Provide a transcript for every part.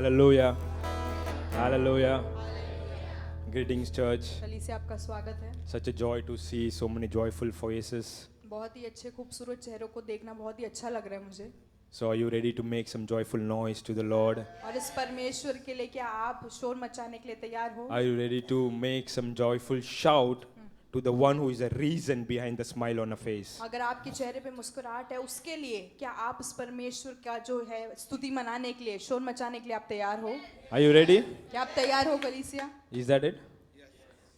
Hallelujah. Hallelujah. Greetings, church. कलीसिया आपका स्वागत है। Such a joy to see so many joyful faces. बहुत ही अच्छे खूबसूरत चेहरों को देखना बहुत ही अच्छा लग रहा है मुझे। So, are you ready to make some joyful noise to the Lord? और इस परमेश्वर के लिए क्या आप शोर मचाने के लिए तैयार हो? Are you ready to make some joyful shout to the one who is the reason behind the smile on a face? अगर आपके चेहरे पे मुस्कुराहट है उसके लिए क्या आप इस परमेश्वर का जो है स्तुति मनाने के लिए शोर मचाने के लिए आप तैयार हो? Are you ready? क्या आप तैयार हो कलीसिया? Is that it?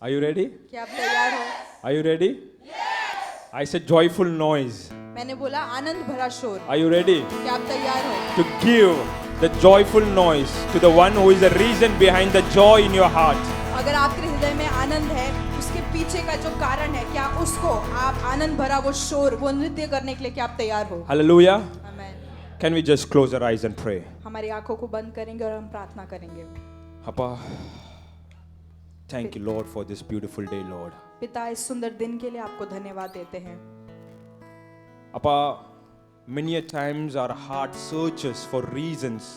Are you ready? क्या आप तैयार हो? Are you ready? Yes. I said joyful noise. मैंने बोला आनंद भरा शोर। Are you ready क्या आप तैयार हो? to give the joyful noise to the one who is the reason behind the joy in your heart? अगर आपके हृदय में आनंद है उसके पीछे का जो कारण है क्या उसको आप आनंद भरा वो शोर वो नृत्य करने के लिए क्या आप तैयार हो? Hallelujah. Amen. Can we just close our eyes and pray? हमारी आंखों को बंद करेंगे और हम प्रार्थना करेंगे। Papa, thank you, Lord, for this beautiful day, Lord. पिता इस सुंदर दिन के लिए आपको धन्यवाद देते हैं। Papa, many a times our heart searches for reasons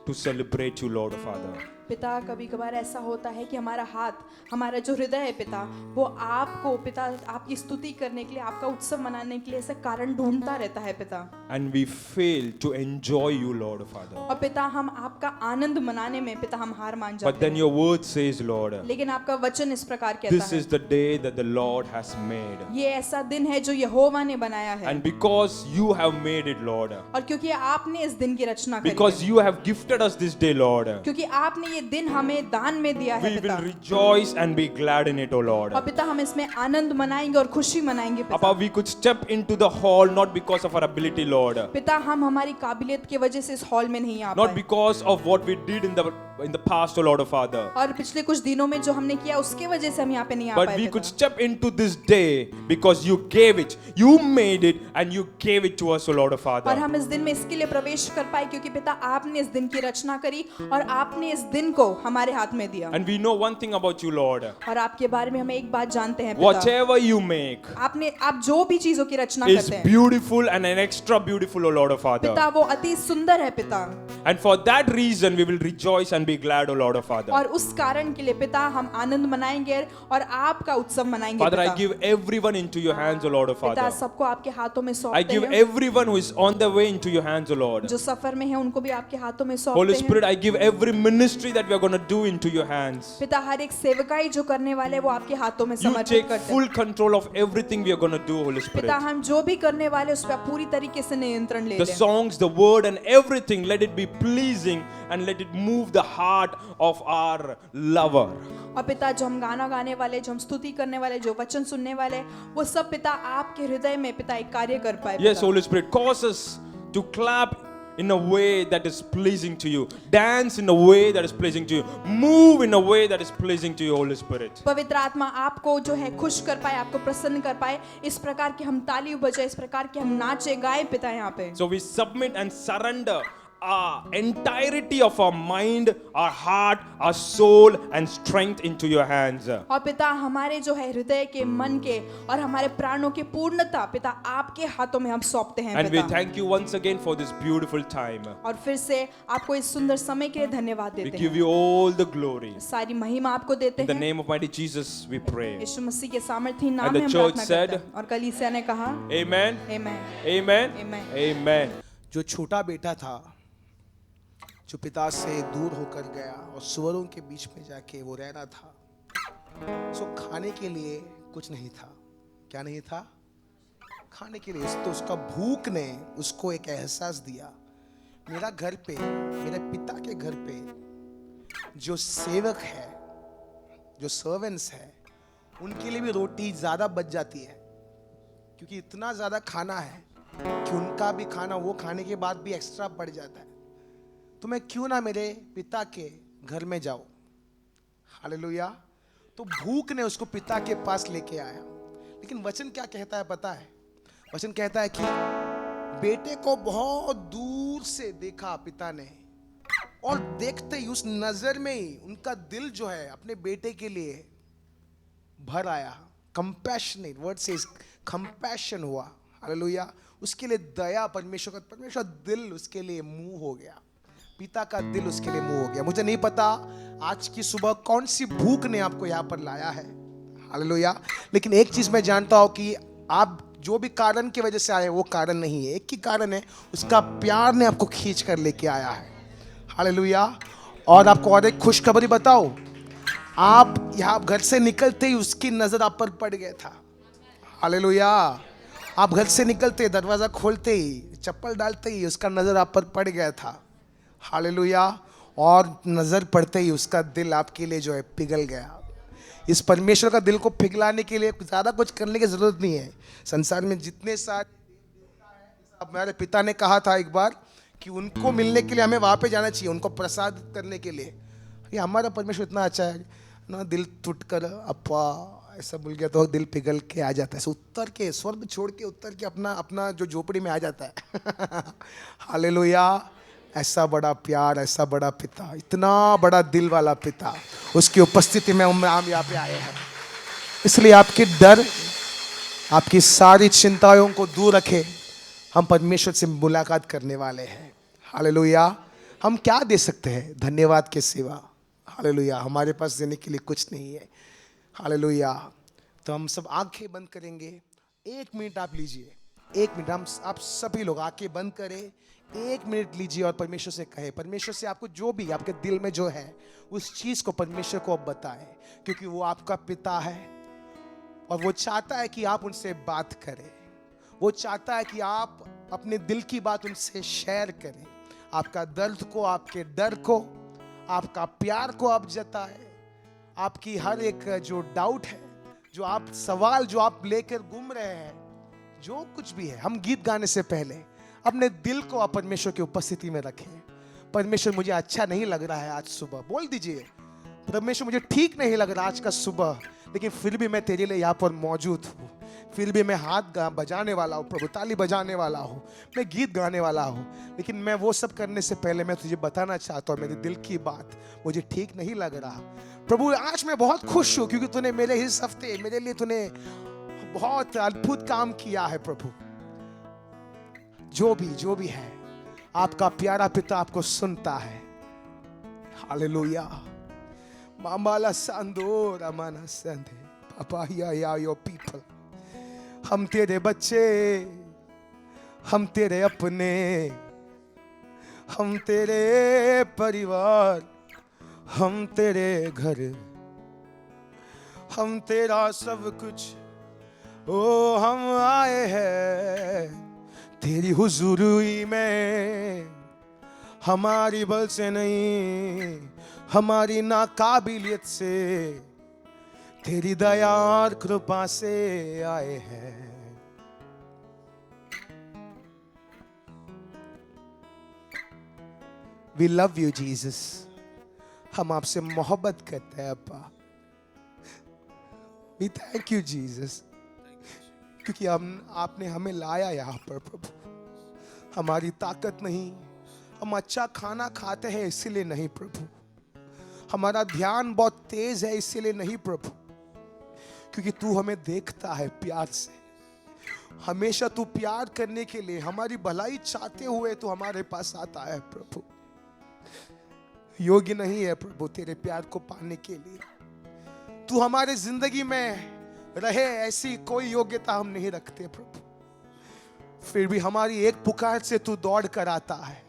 to celebrate you, Lord Father. पिता कभी कभार ऐसा होता है कि हमारा हाथ हमारा जो हृदय है पिता वो आपको पिता आपकी स्तुति करने के लिए आपका उत्सव मनाने के लिए ऐसा कारण ढूंढता रहता है पिता। And we fail to enjoy you, Lord Father. और पिता हम आपका आनंद मनाने में पिता हम हार मान But जाते then हैं। your word says, Lord, लेकिन आपका वचन इस प्रकार कहता this है is the day that the Lord has made. ये ऐसा दिन है जो यहोवा ने बनाया है And because you have made it, Lord, और क्योंकि आपने इस दिन की रचना करी because है, you have gifted us this day, Lord, क्योंकि आपने ये दिन हमें दान में दिया है we पिता will rejoice and be glad in it, O Lord. और पिता हम इसमें आनंद मनाएंगे और खुशी मनाएंगे पिता। Papa, we could step into the hall not because of our ability, Lord, पिता हम हमारी काबिलियत की वजह से इस हॉल में नहीं आ not पाए because of what we did in the past, O Lord of Father, और पिछले कुछ दिनों में जो हमने किया उसके वजह से हम यहाँ पे नहीं आ but पाए we पिता। could step into this day because you gave it, you made it, and you gave it to us, O Lord of और Father. हम इस दिन में इसके लिए प्रवेश कर पाए क्योंकि पिता आपने इस दिन की रचना करी और आपने इस दिन को हमारे हाथ में दिया। And we know one thing about you, Lord. और आपके बारे में हम एक बात जानते हैं पिता, Whatever you make आप जो भी चीजों की रचना is करते हैं beautiful and an extra beautiful, O Lord of Father. पिता वो अति सुंदर है पिता And for that reason, we will rejoice and be glad, O Lord of Father. और उस कारण के लिए पिता हम आनंद मनाएंगे और आपका उत्सव मनाएंगे Father, I पिता। give everyone into your hands, O Lord of पिता Father. सबको आपके हाथों में I सौंपते give हैं everyone who is on the way into your hands, O Lord. जो सफर में है उनको भी आपके हाथों में Holy सौंपते हैं Spirit, I give every ministry that we are going to do into your hands. पिता हर एक सेवकाई जो करने वाले हैं, वो आपके हाथों में You समर्पित take करते हैं full control of everything we are going to do, Holy Spirit. पिता हम जो भी करने वाले उस पर आप पूरी तरीके से नियंत्रण ले The लें songs, the word, and everything, let it be pleasing and let it move the heart of our lover. और पिता जो हम गाना गाने वाले जो हम स्तुति करने वाले जो वचन सुनने वाले वो सब पिता आपके हृदय में पिता एक कार्य कर पाए Yes, पिता। Holy Spirit, cause us to clap in a way that is pleasing to you. Dance in a way that is pleasing to you. Move in a way that is pleasing to you, Holy Spirit. पवित्र आत्मा आपको जो है खुश कर पाए आपको प्रसन्न कर पाए इस प्रकार के हम ताली बजाए इस प्रकार के हम नाचे गाए पिता यहाँ पे So we submit and surrender our entirety of our mind, our heart, our soul and strength into your hands. और पिता हमारे जो है हृदय के मन के और हमारे प्राणों की पूर्णता पिता आपके हाथों में हम सौंपते हैं And we पिता thank you once again for this beautiful time. और फिर से आपको इस सुंदर समय के लिए धन्यवाद We देते give हैं you all the glory. सारी महिमा आपको देते In the हैं name of mighty Jesus, we pray. यीशु मसीह के सामर्थी नाम And में the हम church प्रार्थना said, करते हैं और कलीसिया ने कहा Amen. आमेन Amen. Amen. Amen. जो छोटा बेटा था जो पिता से दूर होकर गया और सुअरों के बीच में जाके वो रहना था सो खाने के लिए कुछ नहीं था क्या नहीं था खाने के लिए तो उसका भूख ने उसको एक एहसास दिया मेरा घर पे मेरे पिता के घर पे जो सेवक है जो सर्वेंट्स है उनके लिए भी रोटी ज्यादा बच जाती है क्योंकि इतना ज्यादा खाना है कि उनका भी खाना वो खाने के बाद भी एक्स्ट्रा बढ़ जाता है तो मैं क्यों ना मेरे पिता के घर में जाऊं हालेलुया तो भूख ने उसको पिता के पास लेके आया लेकिन वचन क्या कहता है पता है वचन कहता है कि बेटे को बहुत दूर से देखा पिता ने और देखते ही उस नजर में ही उनका दिल जो है अपने बेटे के लिए भर आया कंपैशनेट वर्ड से कंपैशन हुआ हालेलुया उसके लिए दया परमेश्वर दिल उसके लिए मूव हो गया पिता का दिल उसके लिए मुंह हो गया। मुझे नहीं पता आज की सुबह कौन सी भूख ने आपको यहाँ पर लाया है, हालेलुया, लेकिन एक चीज मैं जानता हूं कि आप जो भी कारण की वजह से आए वो कारण नहीं है, एक ही कारण है, उसका प्यार ने आपको खींच कर लेके आया है, हालेलुया। और आपको और एक खुशखबरी बताओ, आप यहाँ घर से निकलते ही उसकी नजर आप पर पड़ गया था, हालेलुया। आप घर से निकलते, दरवाजा खोलते ही, चप्पल डालते ही उसका नजर आप पर पड़ गया था, हालेलुया। और नजर पड़ते ही उसका दिल आपके लिए जो है पिघल गया। इस परमेश्वर का दिल को पिघलाने के लिए ज़्यादा कुछ करने की ज़रूरत नहीं है। संसार में जितने सारे, अब मेरे पिता ने कहा था एक बार कि उनको मिलने के लिए हमें वहाँ पे जाना चाहिए, उनको प्रसाद करने के लिए। ये हमारा परमेश्वर इतना अच्छा है ना, दिल टूट कर अपा ऐसा बोल गया तो दिल पिघल के आ जाता है, ऐसे उतर के, स्वर्ग छोड़ के उतर के अपना अपना जो झोपड़ी में आ जाता है। हालेलुया। ऐसा बड़ा प्यार, ऐसा बड़ा पिता, इतना बड़ा दिल वाला पिता, उसकी उपस्थिति में हम यहाँ पे आए हैं। इसलिए आपके डर, आपकी सारी चिंताओं को दूर रखे, हम परमेश्वर से मुलाकात करने वाले हैं, हालेलुया। हम क्या दे सकते हैं धन्यवाद के सिवा, हालेलुया। हमारे पास देने के लिए कुछ नहीं है, हालेलुया। तो हम सब आंखें बंद करेंगे, 1 मिनट आप लीजिए, 1 मिनट, हम आप सभी लोग आंखें बंद करें, 1 मिनट लीजिए और परमेश्वर से कहे, परमेश्वर से आपको जो भी आपके दिल में जो है उस चीज को परमेश्वर को आप बताएं, क्योंकि वो आपका पिता है और वो चाहता है कि आप उनसे बात करें, वो चाहता है कि आप अपने दिल की बात उनसे शेयर करें, आपका दर्द को, आपके डर को, आपका प्यार को आप जताएं, आपकी हर एक जो डाउट है, जो आप सवाल जो आप लेकर घूम रहे हैं, जो कुछ भी है। हम गीत गाने से पहले अपने दिल को आप परमेश्वर की उपस्थिति में रखें। परमेश्वर मुझे अच्छा नहीं लग रहा है आज सुबह, बोल दीजिए, परमेश्वर मुझे ठीक नहीं लग रहा आज का सुबह, लेकिन फिर भी मैं तेरे लिए यहाँ पर मौजूद हूँ, फिर भी मैं हाथ बजाने वाला हूँ प्रभु, ताली बजाने वाला हूँ, मैं गीत गाने वाला हूँ, लेकिन मैं वो सब करने से पहले मैं तुझे बताना चाहता हूँ मेरे दिल की बात, मुझे ठीक नहीं लग रहा प्रभु। आज मैं बहुत खुश हूँ क्योंकि तूने मेरे इस हफ्ते मेरे लिए तूने बहुत अद्भुत काम किया है प्रभु। जो भी है, आपका प्यारा पिता आपको सुनता है, हालेलुया। मामाला सांदोरा माना संदे पापा या योर पीपल, हम तेरे बच्चे, हम तेरे अपने, हम तेरे परिवार, हम तेरे घर, हम तेरा सब कुछ, ओ हम आए हैं तेरी हुजूरी में, हमारी बल से नहीं, हमारी नाकाबिलियत से, तेरी दया और कृपा से आए हैं। We love you Jesus, हम आपसे मोहब्बत करते हैं अब्बा। We thank you Jesus, क्योंकि आपने हमें लाया यहाँ पर प्रभु। हमारी ताकत नहीं, हम अच्छा खाना खाते हैं इसीलिए नहीं प्रभु, हमारा ध्यान बहुत तेज है इसीलिए नहीं प्रभु, क्योंकि तू हमें देखता है प्यार से, हमेशा तू प्यार करने के लिए, हमारी भलाई चाहते हुए तू हमारे पास आता है प्रभु। योग्य नहीं है प्रभु तेरे प्यार को पाने के लिए, तू हमारे जिंदगी में रहे ऐसी कोई योग्यता हम नहीं रखते प्रभु, फिर भी हमारी एक पुकार से तू दौड़ कर आता है।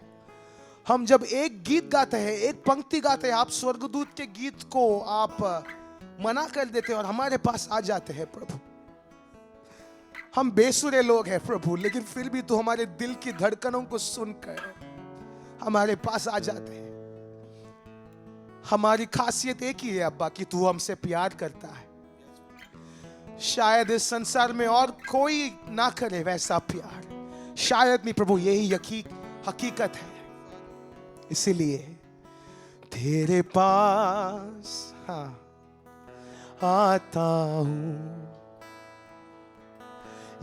हम जब एक गीत गाते हैं, एक पंक्ति गाते हैं, आप स्वर्गदूत के गीत को आप मना कर देते हैं और हमारे पास आ जाते हैं प्रभु। हम बेसुरे लोग हैं प्रभु, लेकिन फिर भी तू हमारे दिल की धड़कनों को सुनकर हमारे पास आ जाते हैं। हमारी खासियत एक ही है अब्बा कि तू हमसे प्यार करता है, शायद इस संसार में और कोई ना करे वैसा प्यार, शायद नहीं प्रभु, यही हकीकत है। इसीलिए तेरे पास आता हूं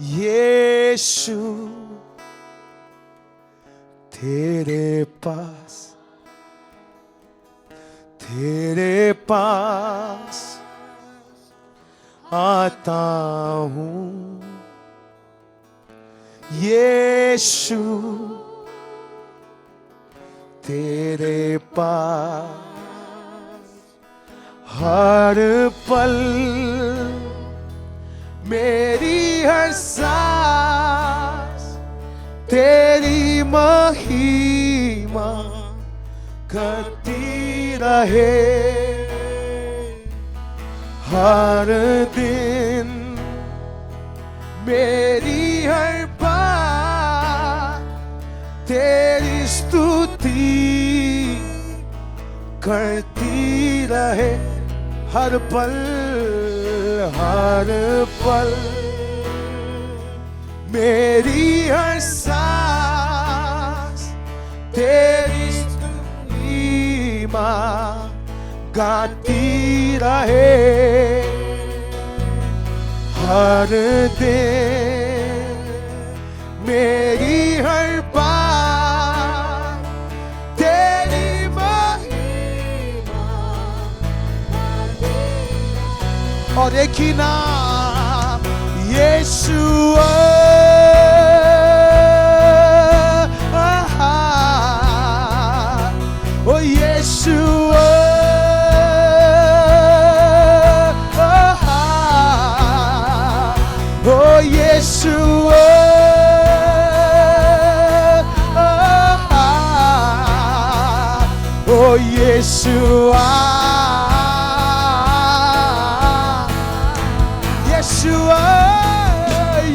यीशु, तेरे पास आता हूं यीशु, तेरे पास हर पल मेरी हर सांस तेरी महिमा करती रहे। हर दिन मेरी हर बात तेरी स्तुति करती रहे। हर पल मेरी हर सांस तेरी स्तुति गाती रहे। हर दिन मेरी हर बात तेरी महिमा और एक ही नाम यीशुआ। ओ यीशुआ Yeshua, oh Yeshua, Yeshua,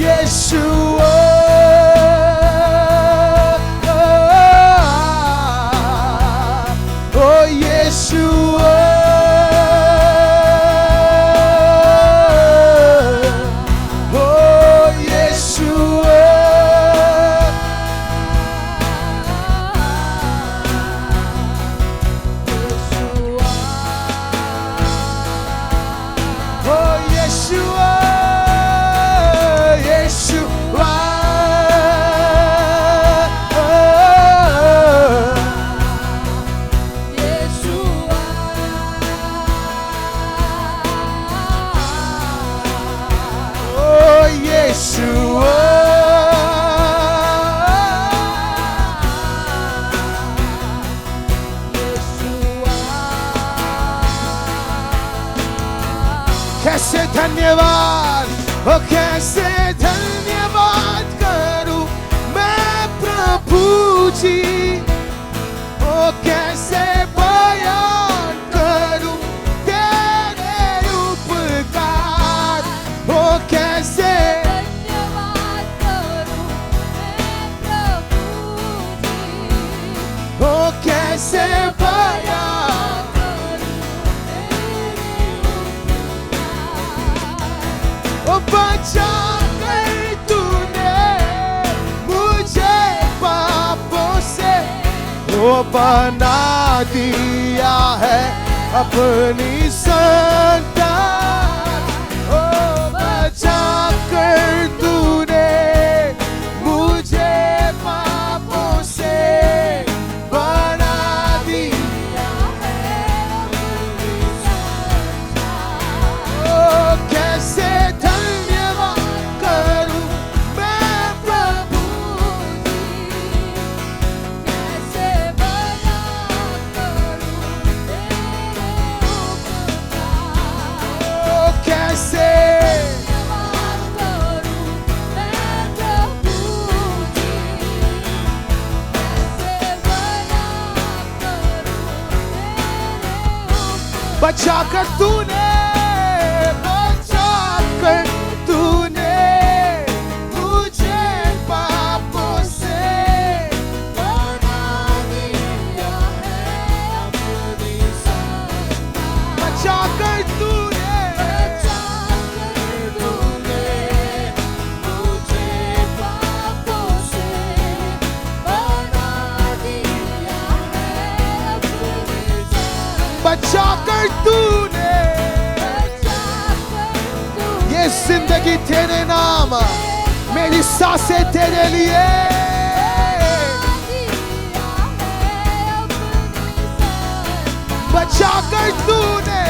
Yeshua, oh Yeshua. कैसे धन्यवाद, ओ कैसे धन्यवाद करूं मैं प्रभु जी। ओ कैसे बयान करूं तेरे उपकार। ओ कैसे धन्यवाद करूं मैं प्रभु जी। ओ कैसे बयान बचा कर तूने मुझे पापों से वो बना दिया है अपनी संतान। ओ बचा कर तूने मुझे पापों से बना दिया है अपनी संतान। ओ कैसे बचाकर तूने मुझे पापों से बना दिया है अपनी संतान। बचाकर तूने मुझे पापों से बना दिया है अपनी संतान। बचाकर तूने ये जिंदगी तेरे नाम, मेरी सांसें तेरे लिए। बचाकर तूने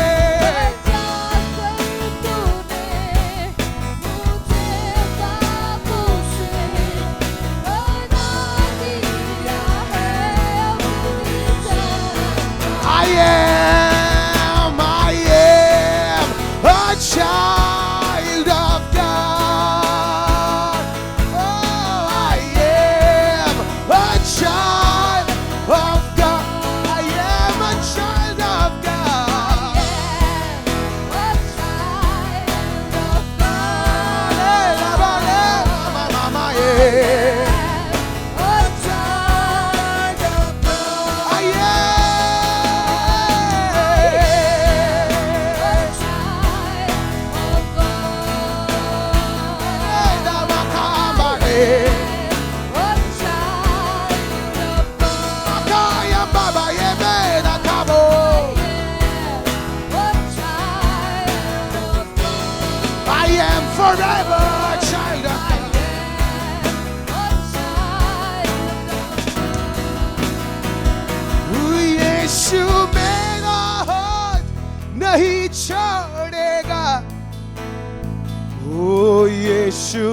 यीशु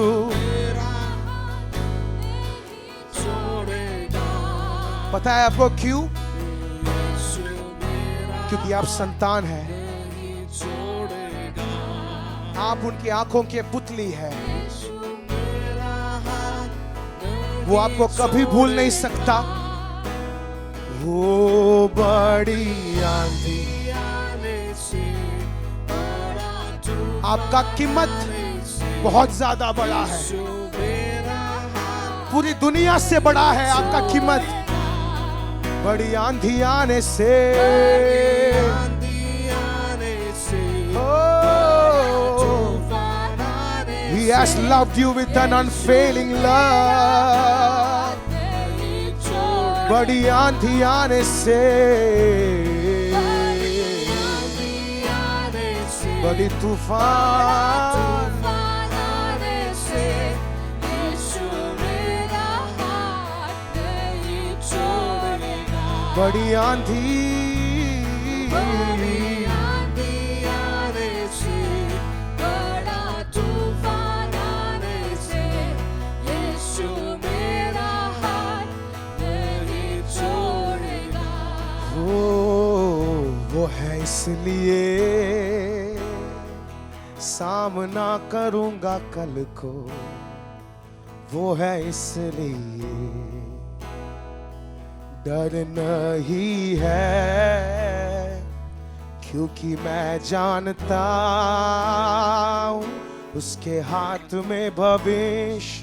पता है आपको क्यों? क्योंकि आप संतान हैं, आप उनकी आंखों के पुतली है। वो आपको कभी भूल नहीं सकता। वो बड़ी आंधी आपका कीमत बहुत ज्यादा बड़ा है, पूरी दुनिया से बड़ा है आपका कीमत। बड़ी आंधी आने से He has loved you with an unfailing love. बड़ी आंधी आने से, बड़ी तूफान बड़ी आंधी आने से, बड़ा तूफान आने से, यीशु मेरा हाथ नहीं छोड़ेगा। वो है इसलिए सामना करूंगा कल को, वो है इसलिए डर नहीं है, क्योंकि मैं जानता हूँ उसके हाथ में भविष्य,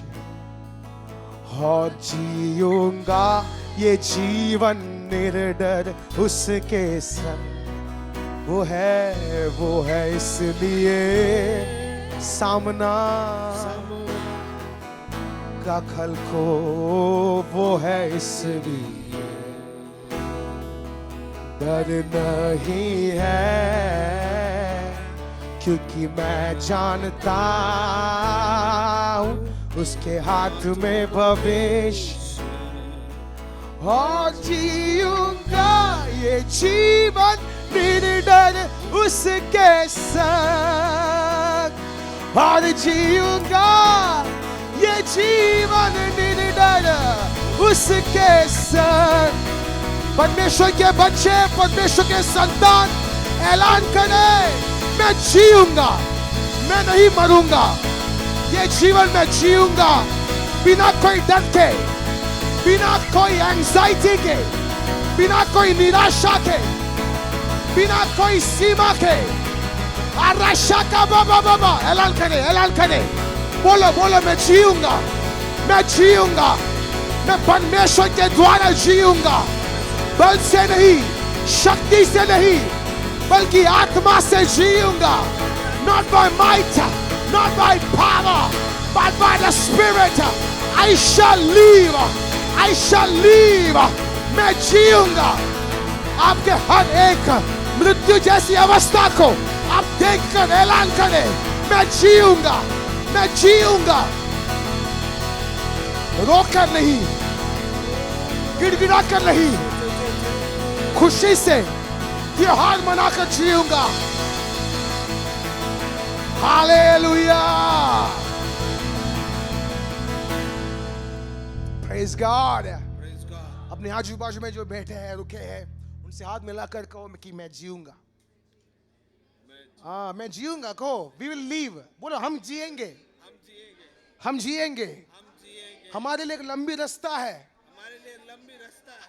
और जीऊंगा ये जीवन निर्डर उसके संग। वो है इसलिए सामना का कल को, वो है इसलिए डर नहीं है, क्योंकि मैं जानता हूँ उसके हाथ में भविष्य, और जीऊंगा ये जीवन निर्डर उसके संग, और जीऊंगा ये जीवन निर्डर उसके संग। परमेश्वर के बच्चे, परमेश्वर के संतान ऐलान करें, मैं जीऊंगा, मैं नहीं मरूंगा, ये जीवन मैं जीऊंगा बिना कोई डर के, बिना कोई एंजाइटी के, बिना कोई निराशा के, बिना कोई सीमा के। आराशा का बाबा ऐलान करें, बोलो बोलो, मैं जीऊंगा, मैं जीऊंगा, मैं परमेश्वर के द्वारा जीऊंगा, बल से नहीं, शक्ति से नहीं, बल्कि आत्मा से जीऊंगा। Not by might, not by power, but by the Spirit. I shall live, I shall live. मैं जीऊंगा। आपके हर एक मृत्यु जैसी अवस्था को आप देखकर ऐलान करें, मैं जीऊंगा, मैं जीऊंगा। रोकर नहीं, गिड़गिड़ा कर नहीं, खुशी से त्योहार मनाकर जीऊंगा। Hallelujah, praise God. अपने आजू बाजू में जो बैठे हैं, रुके हैं, उनसे हाथ मिलाकर कहो कि मैं जीऊंगा। हाँ, मैं जीऊंगा। कहो, वी विल लीव। बोलो, हम जिएंगे, हम जिएंगे। हमारे लिए एक लंबी रास्ता है,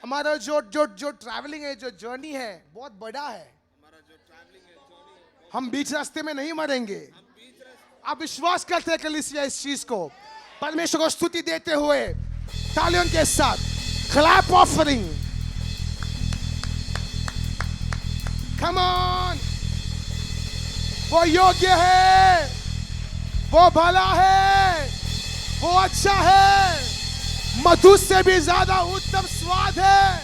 हमारा जो ट्रैवलिंग है, जो जर्नी है, बहुत बड़ा है। हम बीच रास्ते में नहीं मरेंगे। आप विश्वास करते हैं कलीसिया इस चीज को? परमेश्वर को स्तुति देते हुए तालियों के साथ क्लैप ऑफरिंग, कम ऑन। वो योग्य है, वो भला है, वो अच्छा है, मधु से भी ज्यादा उत्तम स्वाद है।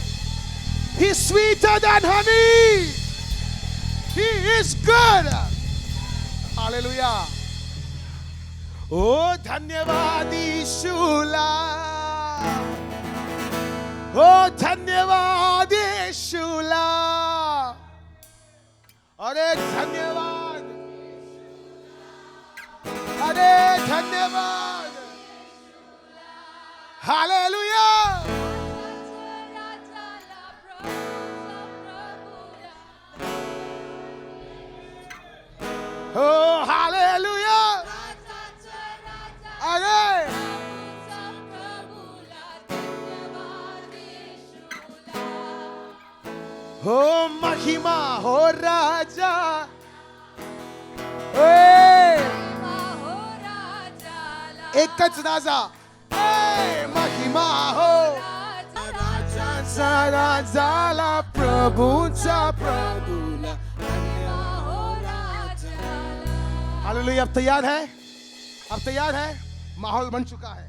He is sweeter than honey. He is good. Hallelujah. ओ धन्यवाद यीशुला, ओ धन्यवाद यीशुला, अरे धन्यवाद, अरे धन्यवाद। धन्यवाद हालेलुया ओ हालेलुया अरे हो महिमा हो राजा एकच राजा महिमा हो राजाला प्रभूचा प्रभूला हालेलुया अब तैयार है अब तैयार है माहौल बन चुका है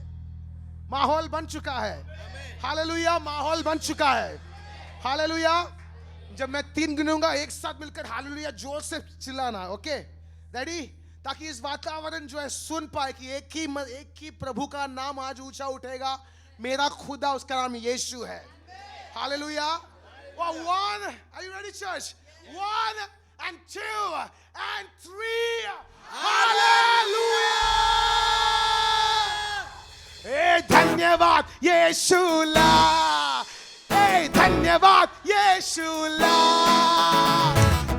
माहौल बन चुका है हालेलुया माहौल बन चुका है हालेलुया जब मैं 3 गिनूंगा एक साथ मिलकर हालेलुया जोर से चिल्लाना ओके रेडी ताकि इस वातावरण जो है सुन पाए कि एक ही प्रभु का नाम आज ऊंचा उठेगा मेरा खुदा उसका नाम यीशु है hallelujah 1 are you ready church 1 and 2 and 3 hallelujah धन्यवाद यीशुला धन्यवाद यीशुला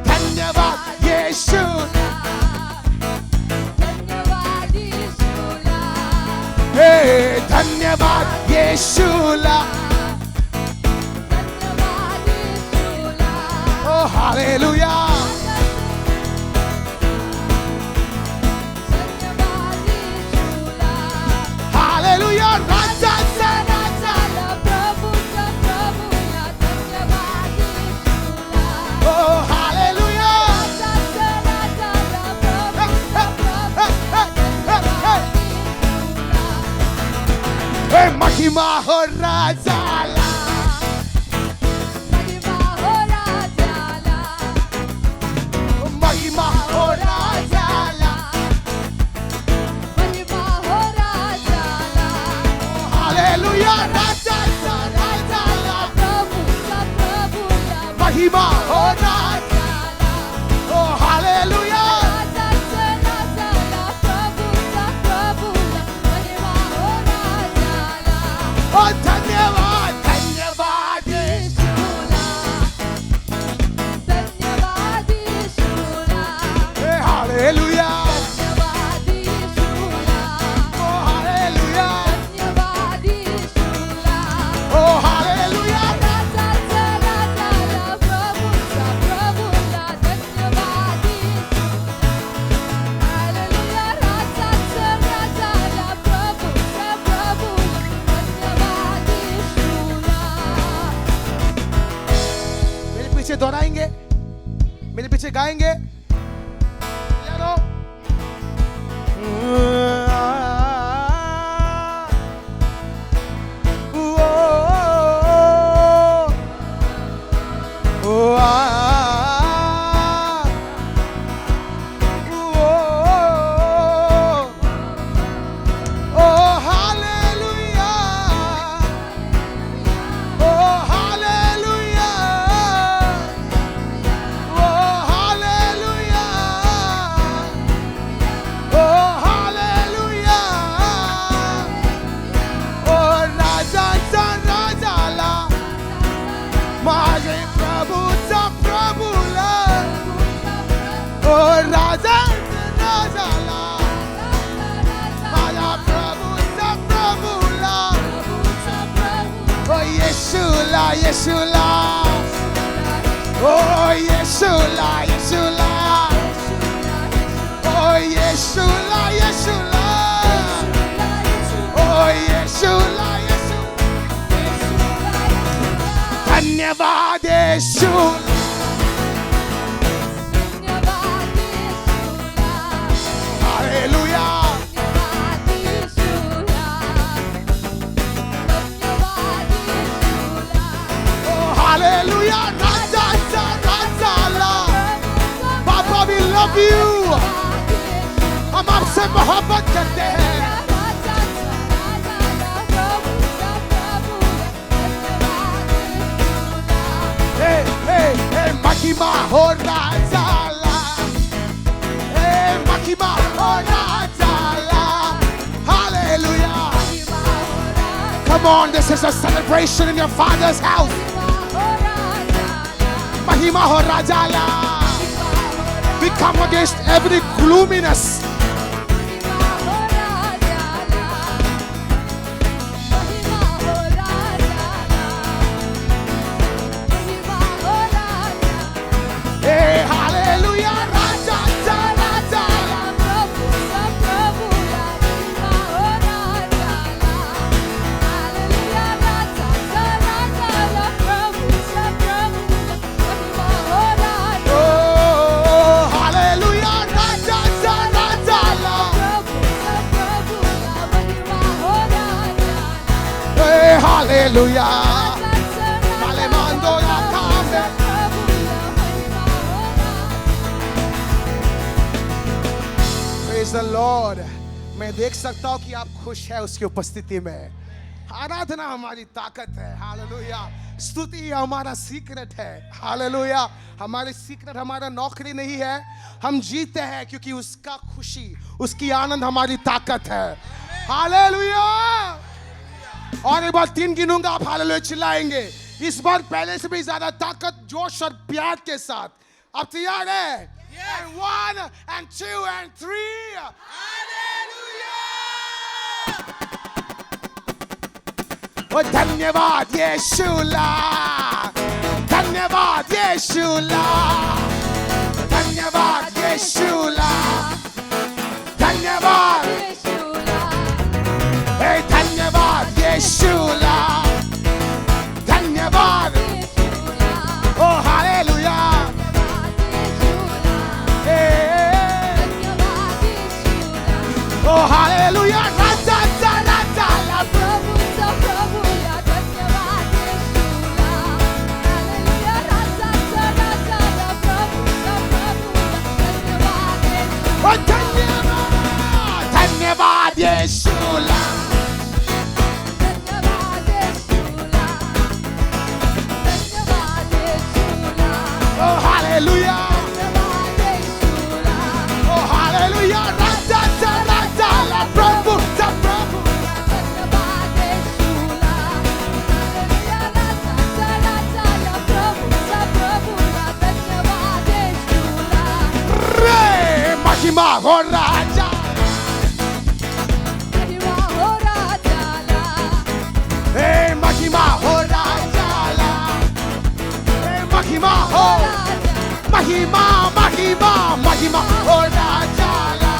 धन्यवाद यीशुला धन्यवाद यीशुला ओ हालेलुया हालेलुया राजा महिमा हो राजाला महिमा हो राजाला हालेलुया राजाला महिमा हो राजाला ओ हालेलुया धन्यवाद धन्यवाद हालेलुया ओ हालेलुया पीछे दोहराएंगे मेरे पीछे गाएंगे Yeshua, oh Yeshua, Yeshua, oh Yeshua, Yeshua, oh Yeshua, Yeshua, धन्यवाद यीशु, हालेलुया, हालेलुया राजा राजा बाबा we love you हम आपसे मोहब्बत करते हैं महिमा हो राजा महिमा हो राजा Come on, this is a celebration in your Father's house. Mahima ho Rajala. We come against every gloominess. Hey, hallelujah, Raja, Raja. Oh, hallelujah, Raja, Raja. Hey, hallelujah. Malemando ya kambe. Praise the Lord. मैं देख सकता हूँ कि आप खुश है उसकी उपस्थिति में. आराधना हमारी ताकत है. हालेलुया. स्तुति हमारा सीक्रेट है. हालेलुया. हमारी सीक्रेट हमारा नौकरी नहीं है. हम जीते हैं क्योंकि उसका खुशी, उसकी आनंद हमारी ताकत है. हालेलुया. और एक बार 3 गिनूंगा, आप हालेलुया चिल्लाएंगे. इस बार पहले से भी ज्यादा ताकत, जोश और प्यार के साथ. आप तैयार है? And 1 and 2 and 3. ओ धन्यवाद यीशुला, धन्यवाद यीशुला, धन्यवाद यीशुला, धन्यवाद, हे धन्यवाद यीशुला, धन्यवाद. ओ hallelujah. Oh hallelujah, Raja, Raja, la Prabhu, sa Prabhu, ya dhanyavad Yeshua. Hallelujah, Raja, Raja, la Prabhu, sa Prabhu, dhanyavad Yeshua. Oh dhanyavad, dhanyavad Yeshua. Dhanyavad Yeshua. Dhanyavad Yeshua. Oh hallelujah. Dhanyavad Yeshua. Oh hallelujah. Mahima ho Raja. Mahima ho Raja la. Hey Mahima ho Raja la. Hey Mahima ho. Mahima, Mahima, Mahima ho Raja la.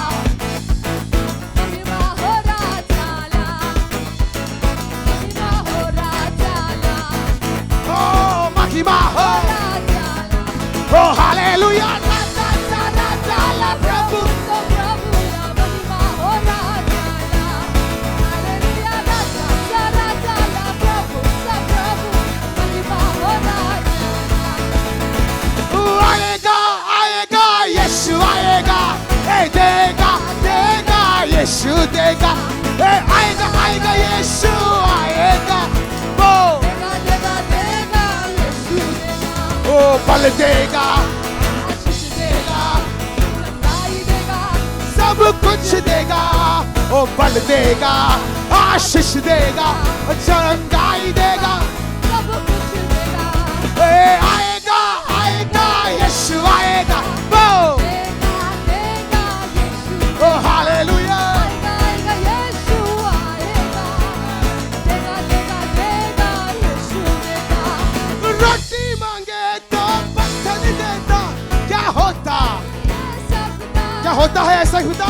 Mahima ho Raja la. Mahima ho Raja la. Oh Mahima ho Raja la. Oh hallelujah. यीशु देगा, आएगा आएगा यीशु आएगा. वो देगा देगा देगा यीशु देगा. ओ बल देगा, आशीष देगा, चंगाई देगा, सब कुछ देगा. ओ बल देगा, आशीष देगा, चंगाई देगा, सब कुछ देगा. आएगा आएगा यीशु आएगा. वो देगा देगा यीशु. ओ हालेलुया. क्या होता है ऐसा खुदा?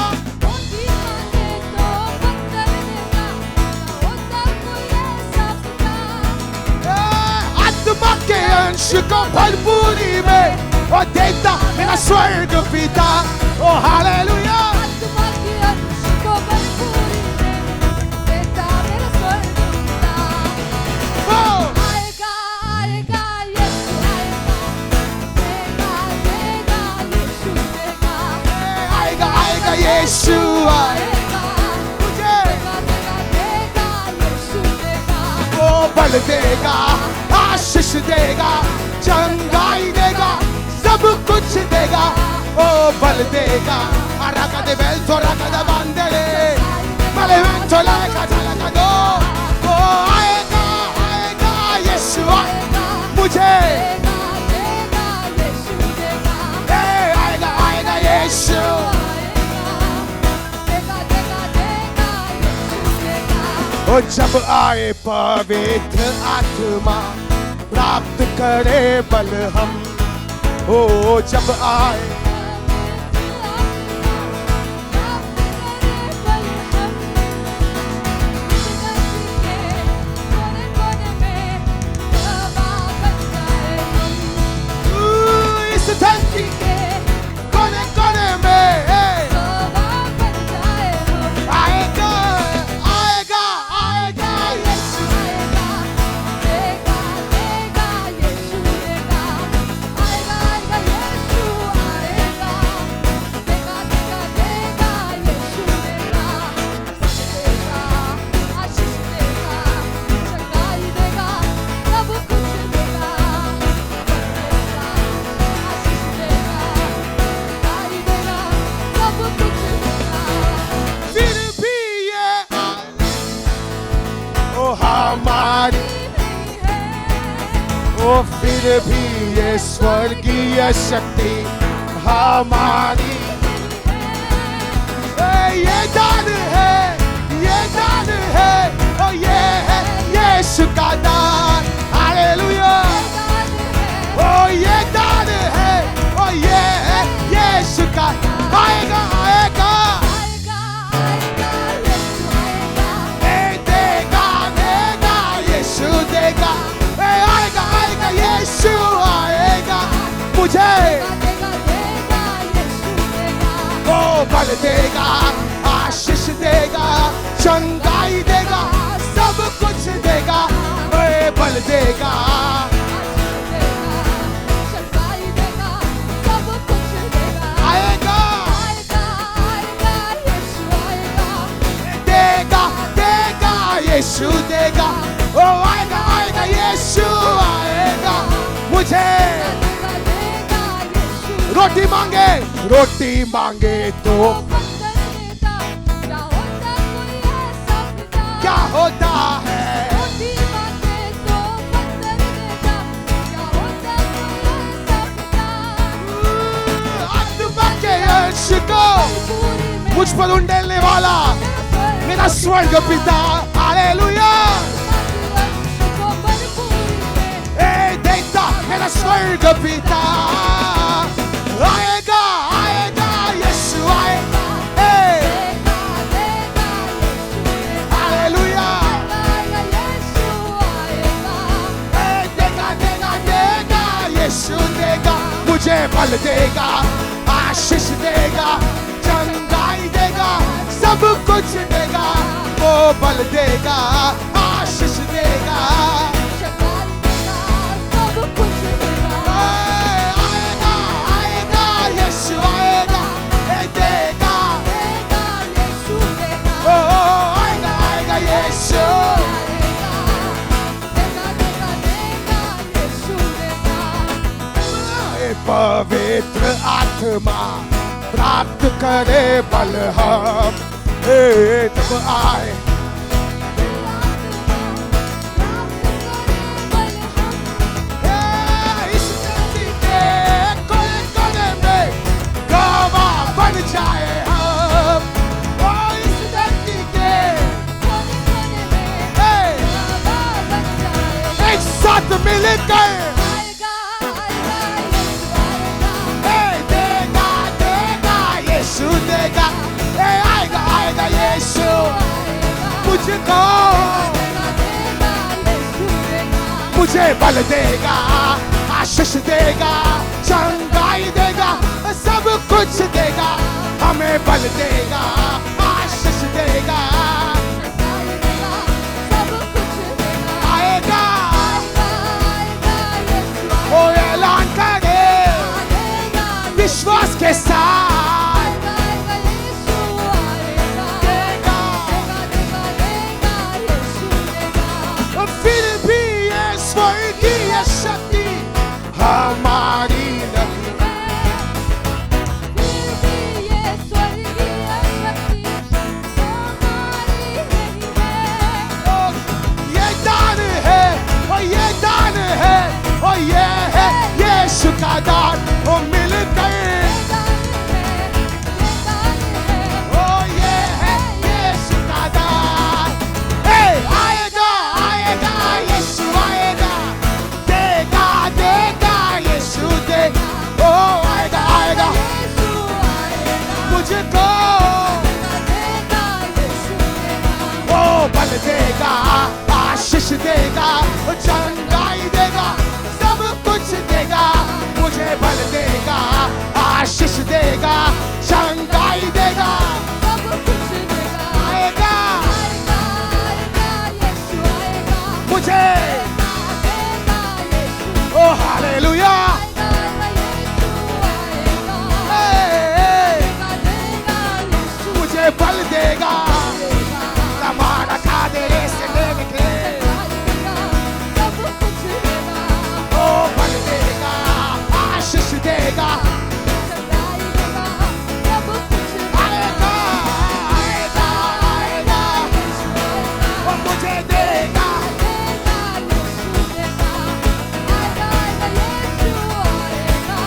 आत्मा के अंश को भरपूरी में और देता मेरा स्वर्ग पिता. ओ हालेलुया. आत्मा के अंश को भरपूरी में देता मेरा स्वर्ग पिता. वो आएगा आएगा यीशु आएगा. देगा देगा यीशु देगा. आएगा आएगा यीशु आएगा. मुझे देगा देगा यीशु देगा. वो बल देगा, आशीष देगा, चंगाई देगा, सब कुछ देगा. ओ बल देगा. Arraca de belto, arraca de bandere, male vento la casa la cado. Oh मुझे देगा यीशु देगा आएगा आएगा यीशु देगा देगा देगा यीशु देगा और जब आए पवित्र आत्मा प्राप्त करे बल हम ओ जब आए इस धरती के कोने कोने में आएगा आएगा आएगा यीशु फिर भी ये ओ हमारी ओ फिर भी ये स्वर्गीय शक्ति हमारी ये दान है ओ ये है यीशु का दान हालेलुया ओ ये दान है ओ ये है यीशु का आएगा आएगा देगा देगा यीशु देगा आएगा आएगा यीशु आएगा मुझे वो बल देगा आशीष देगा चंगाई देगा सब कुछ देगा बल देगा आएगा देगा देगा यीशु देगा ओ आएगा आएगा यीशु आएगा मुझे रोटी मांगे तो क्या होता है आत्मा के अंश को मुझ पर उंडेलने वाला मेरा स्वर्ग पिता हालेलुया देता मेरा स्वर्ग पिता आएगा आएगा यीशु आएगा हालेलुया देगा देगा देगा यीशु देगा मुझे बल देगा आशीष देगा चंगाई देगा सब कुछ देगा वो बल देगा आशीष देगा आएगा आएगा यीशु आएगा देगा ओ आएगा आएगा यीशु पवित्र आत्मा प्राप्त करे बल हम तब आए इस धरती के कोने कोने में गवाह बन जाए हम इस धरती के एक साथ मिलकर यीशु देगा आएगा आएगा यीशु मुझको मुझे बल देगा आशीष देगा चंगाई देगा सब कुछ देगा हमें बल देगा आशीष देगा आएगा ओ ऐलान करे विश्वास के साथ फिर भी ये स्वर्गीय शक्ति हमारी नहीं ये दान है और ये दान है और देगा, चंगाई देगा, सब कुछ देगा, मुझे बल देगा, आशीष देगा, चंगाई देगा, सब कुछ देगा, आएगा आएगा आएगा यीशु आएगा, मुझे। देगा यीशु, ओ हालेलुया, आएगा यीशु आएगा, देगा यीशु, मुझे बल देगा, देगा हमारा खादे से लेके, सब कुछ देगा, ओ बल देगा, आशीष देगा, चंगाई देगा, सब कुछ आएगा आएगा आएगा, ओ मुझे देगा, देगा यीशु देगा, आएगा यीशु आएगा,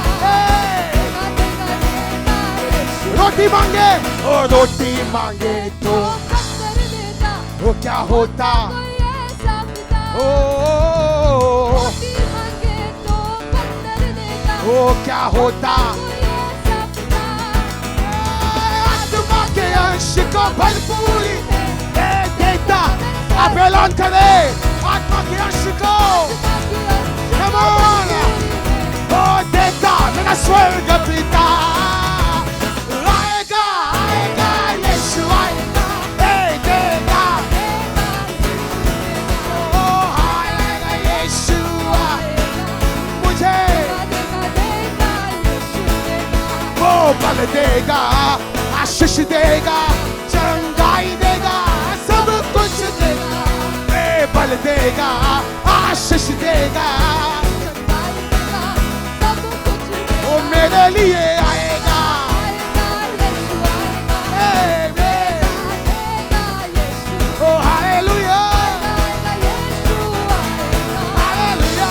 देगा यीशु, रोटी मांगे, ओ रोटी मांगे तो पत्थर देगा, वो क्या होता, कोई ऐसा पिता, ओ रोटी मांगे तो पत्थर देगा, वो क्या होता, कोई ऐसा पिता, आत्मा के अंश को भरपूरी दे देता। आप ऐलान करें, आत्मा के अंश को come on, वो देता मेरा स्वर्ग पिता। आएगा आएगा यीशु आएगा, देगा, ओ आएगा यीशु मुझे, वो बल देगा, आशीष देगा, चंगाई देगा, सब कुछ देगा, ए बल देगा, आशीष देगा, वो मेरे लिए आएगा, ओ हालेलुया, हालेलुया,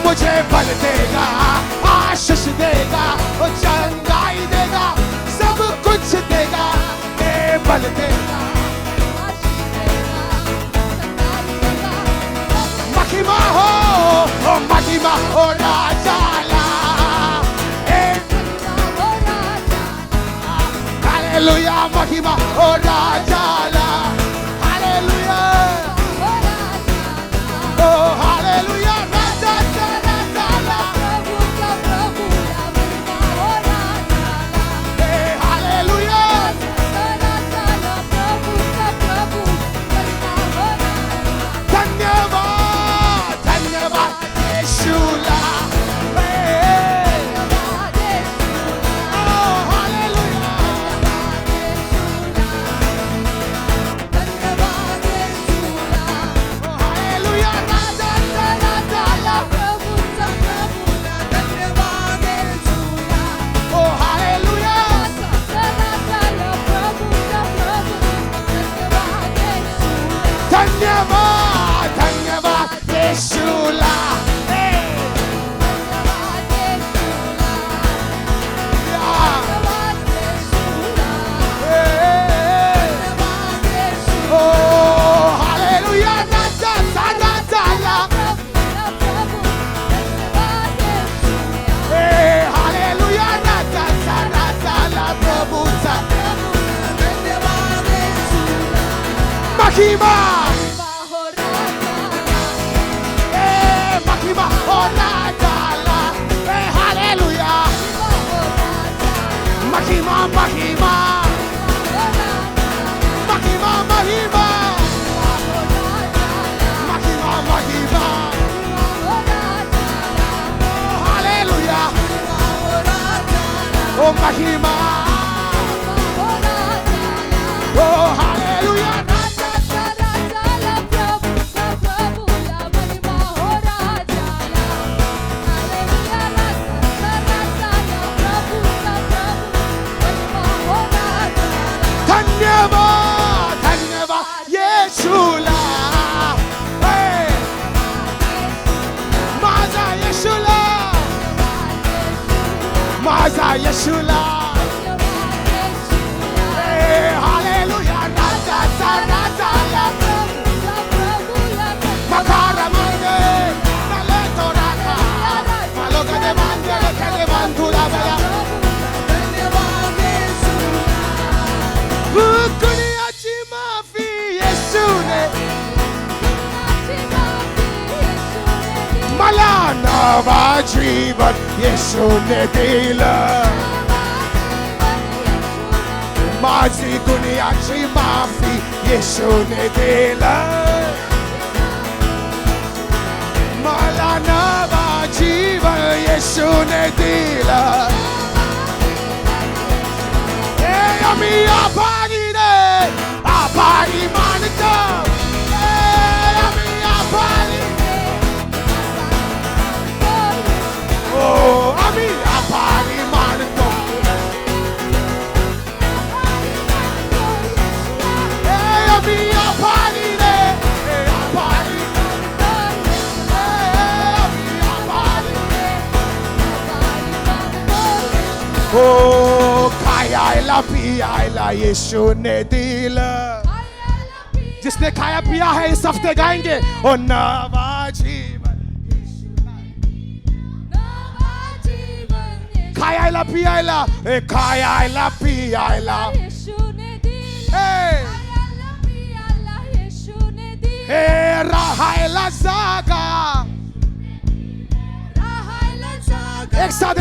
मुझे बल देगा, आशीष देगा, वो चंगाई देगा, सब कुछ देगा, ए बल देगा, महिमा हो राजाला, हालेलुया, महिमा हो राजाला, हालेलुया, ओ हालेलुया, राजा राजाला, ए हालेलुया, धन्यवाद धन्यवाद यीशुला, ओ हालेलुया, ओ हालेलुया, राजा राजाला, ओ हालेलुया, धन्यवाद धन्यवाद यीशुला, ओ हालेलुया, राजा राजाला, ए हालेलुया, राजा राजाला, प्रभु सा महिमा, महिमा हो राजाला, ए हालेलुया, महिमा महिमा महिमा महिमा महिमा महिमा, ओ हालेलुया, ओ महिमा, ओ हालेलुया, धन्यवाद धन्यवाद यीशुला, माझा यीशुला, माझा यीशुला, हालेलुया, राजा राजाला, मकारा मांगे, नले तोराका, मालोगा दे मांगे, खेले बांधुला बया, दुनियाची माफी येशू नवा जीवन यीशु ने दिलं. माझी दुनियाची माफी येशूने दिलं. मला नवा जीवन येशूने दिलं. ए आम्ही आभारी रे, आभारी मानतो. ए आम्ही आभारी. ओ आम्ही आभारी मानतो. आम्ही आभारी रे, आभारी. आम्ही आभारी. हो खायला पियाला येशूने दिलं. जिसने खाया पिया है इस हफ्ते गाएंगे ओ नवा जीवन. खायला पियाला, खायला पियाला. हे राहायला जागा. एक साथ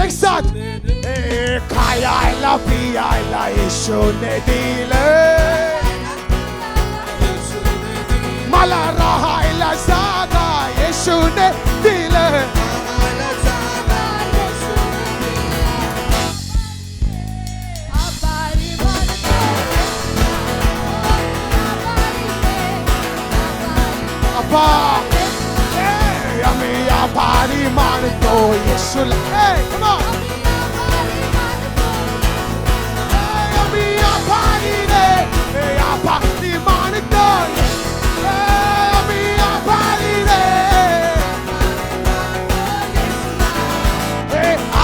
खायला पियाला येशूने दिलं. मला राहायला जागा येशूने दिलं. आम्ही आभारी मानतो येशूला. Come on. आम्ही आभारी रे, आभारी मानतो. आम्ही आभारी रे,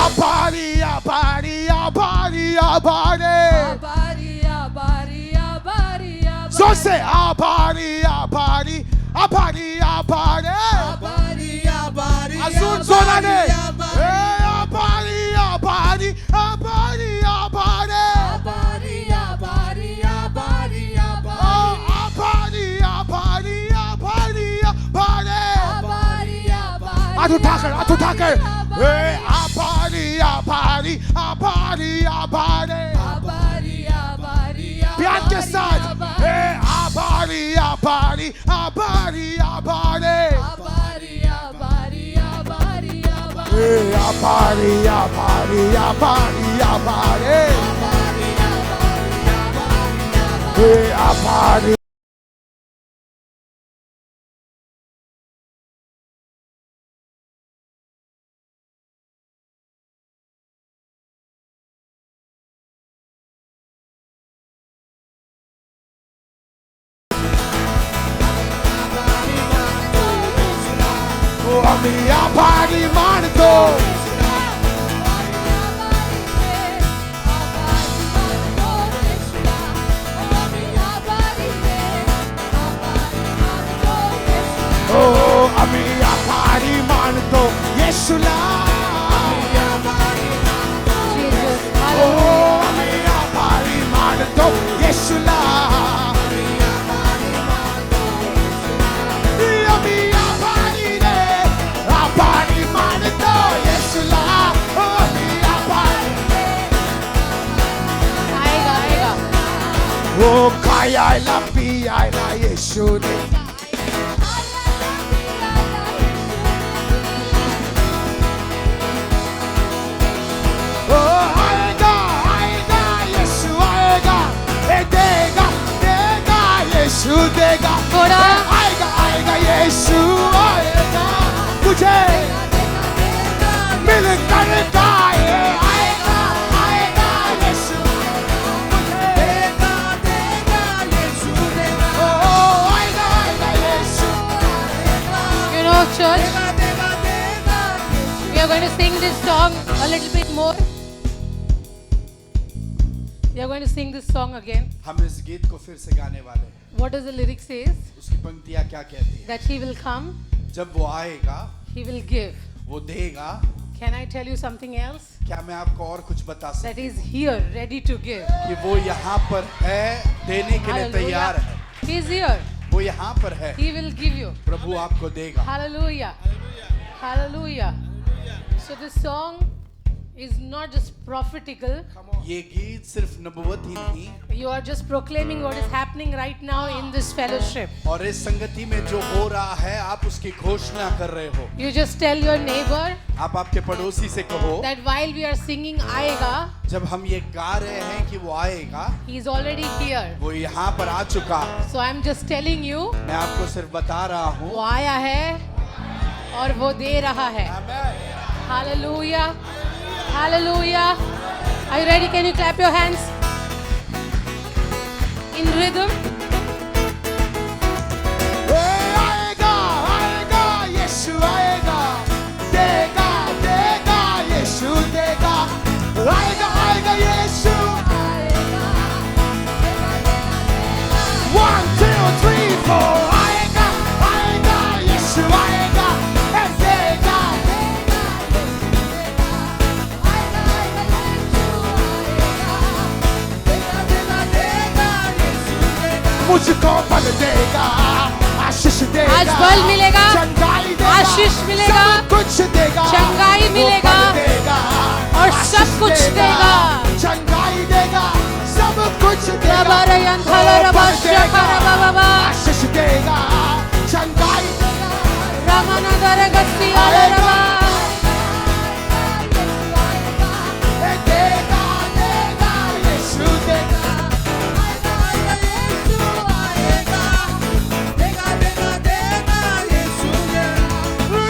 आभारी आभारी आभारी आभारी. जोर से आभारी आभारी आभारी आभारी. अजून जोराने आभारी आभारी आभारी आभारी. आभारी आभारी आभारी आभारी. हाथ उठाकर आभारी आभारी आभारी आभारी. प्यार के साथ आभारी आभारी आभारी आभारी. आभारी आभारी आभारी आभारी. आभारी. आम्ही आभारी मानतो. हो आम्ही आभारी मानतो येशूला. हो आम्ही आभारी मानतो येशूला. ओ खायला पियाला येशूने. ओ आएगा आएगा यीशु आएगा. देगा देगा यीशु देगा. आएगा आएगा यीशु आएगा. मुझे मिल कर गाए. Church, we are going to sing this song a little bit more. We are going to sing this song again. हम इस गीत को फिर से गाने वाले हैं. What does the lyric says? उसकी पंक्तियाँ क्या कहती हैं? That he will come, जब वो आएगा, he will give. वो देगा. Can I tell you something else? क्या मैं आपको और कुछ बता सकता That is here, ready to give. कि वो यहाँ पर है, देने के लिए तैयार है. He is here. वो यहाँ पर है. He will give you. प्रभु आपको देगा. Hallelujah. Hallelujah. So this song is not just prophetical. ये गीत सिर्फ नबूवत ही नहीं, You are just proclaiming what is happening right now in this fellowship. और इस संगति में जो हो रहा है आप उसकी घोषणा कर रहे हो। You just tell your neighbor आप आपके पड़ोसी से कहो, that while we are singing आएगा, जब हम ये गा रहे हैं कि वो आएगा, he is already here. वो यहाँ पर आ चुका। So I'm just telling you, मैं आपको सिर्फ बता रहा हूँ। वो आया है और वो दे रहा है. Hallelujah. Hallelujah. Are you ready? Can you clap your hands? In rhythm. आएगा आएगा यीशु आएगा, देगा देगा यीशु देगा, आएगा आएगा यीशु। 1 2 3 4 आएगा आएगा यीशु आएगा, देगा मुझको बल देगा, आशीष देगा, आज बल मिलेगा, चंगाई देगा, आशीष मिलेगा, सब कुछ देगा, चंगाई मिलेगा, वो बल देगा, और आशीष सब कुछ देगा, चंगाई देगा, सब कुछ देगा, रबारयंथला वो बल देगा, रबाशकरबाबा, आशीष देगा, चंगाई देगा, रामानदरगस्तिया रबा, देगा देगा यीशु देगा,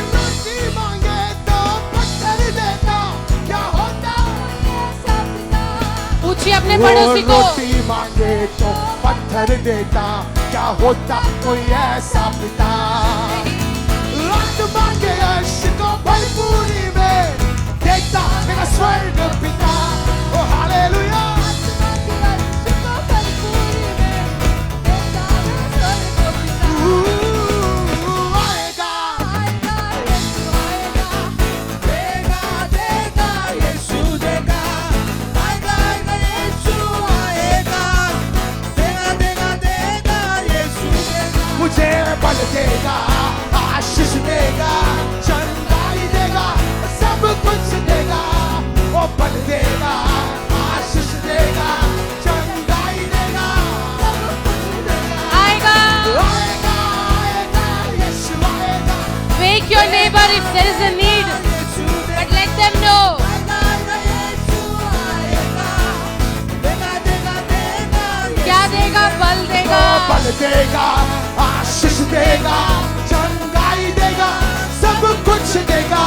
रोटी मांगे तो पत्थर देता, क्या होता? पूछिए अपने पड़ोसी को. रोटी मांगे तो पत्थर देता, क्या होता कोई ऐसा पिता? रात मांगे अर्श को भरपूरी में देता मेरा स्वर्ग पिता। ओ हालेलुया। आएगा मुझे बल देगा, आशीष देगा, चंगाई देगा, सब कुछ देगा, वो बल देगा, आशीष देगा, चंगाई देगा, सब कुछ देगा, आएगा. आएगा आएगा यीशु आएगा, Wake your neighbor if there is a need, but let them know. क्या देगा? बल देगा. वो बल देगा, आशीष देगा, चंगाई देगा, सब कुछ देगा,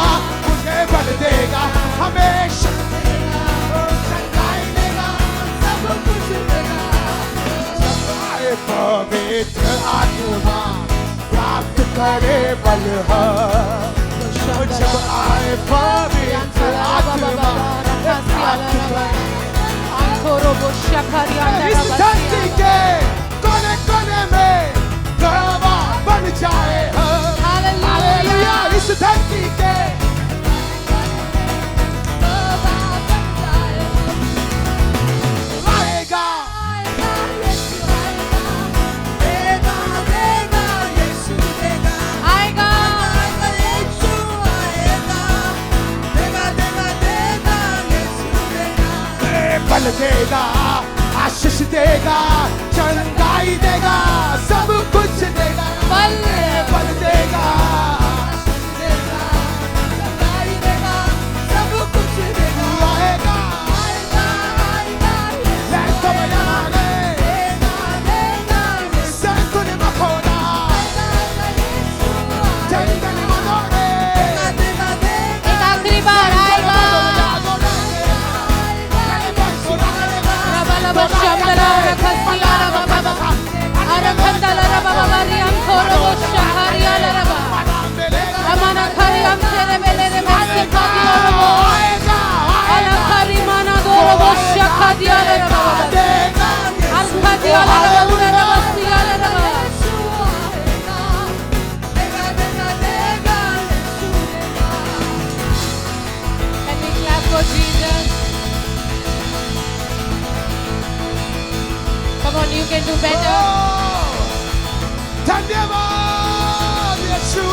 मुझे बल देगा, हमेशा चंगाई देगा, सब कुछ देगा। जब आए पवित्र आत्मा प्राप्त करे बल, जब आए पवित्र आत्मा प्राप्त करे इस धरती के कोने कोने में गवाह बन जाए हम। हालेलुया। इस धरती के आएगा आएगा. बल देगा, आशीष देगा, चंगाई देगा, सब कुछ देगा, बल. बल देगा, आएगा Letto ballare, sento di macona, tenta di manone, एक आखिरी बार आएगा. रबा शमला रखसिया रबा बाबा, अरखंदला रबा बाबा रियम खोरो शहरिया रबा, अमना खरियम तेरे बेले रे मस्ती खादिया रबा, अलखरी मना दोरो शखादिया रबा, अलखदिया रबा उरे मस्तिया रबा. Let me clap for Jesus. Come on, you can do better. धन्यवाद यीशु।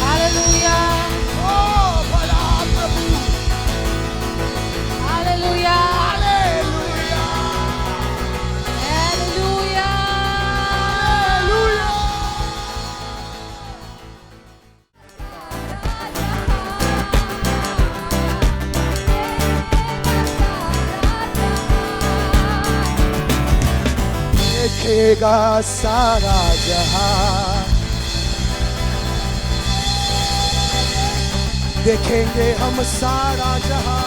Hallelujah. ओ भला देखेगा सारा जहां, देखेंगे हम सारा जहां।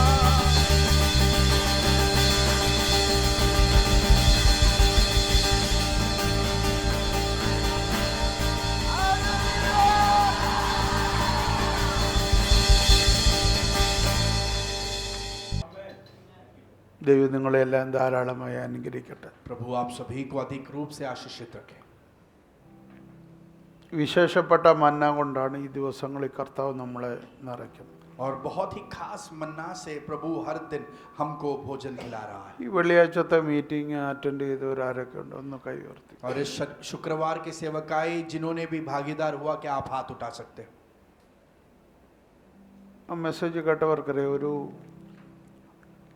ദൈവം നിങ്ങളെല്ലാം ധാരാളമായി അനുഗ്രഹിക്കട്ടെ. प्रभु आप सभी को अधिक रूप से आशीषित रखें. വിശേഷപ്പെട്ട മന്ന കൊണ്ടാണ് ഈ ദിവസങ്ങളിൽ കർത്താവ് നമ്മളെ നിറയ്ക്കുന്നത്. और बहुत ही खास मन्ना से प्रभु हर दिन हमको भोजन खिला रहा है. ഈ വെള്ളിയാഴ്ചത്തെ മീറ്റിംഗ് അറ്റൻഡ് ചെയ്തവരാരൊക്കെ ഉണ്ട്? ഒന്ന് കൈ ഉയർത്തി. और इस शुक्रवार के सेवकाई जिन्होंने भी भागीदार हुआ, क्या आप हाथ उठा सकते हो? ആ മെസ്സേജ് കേട്ടവർക്കറിയാം, ഒരു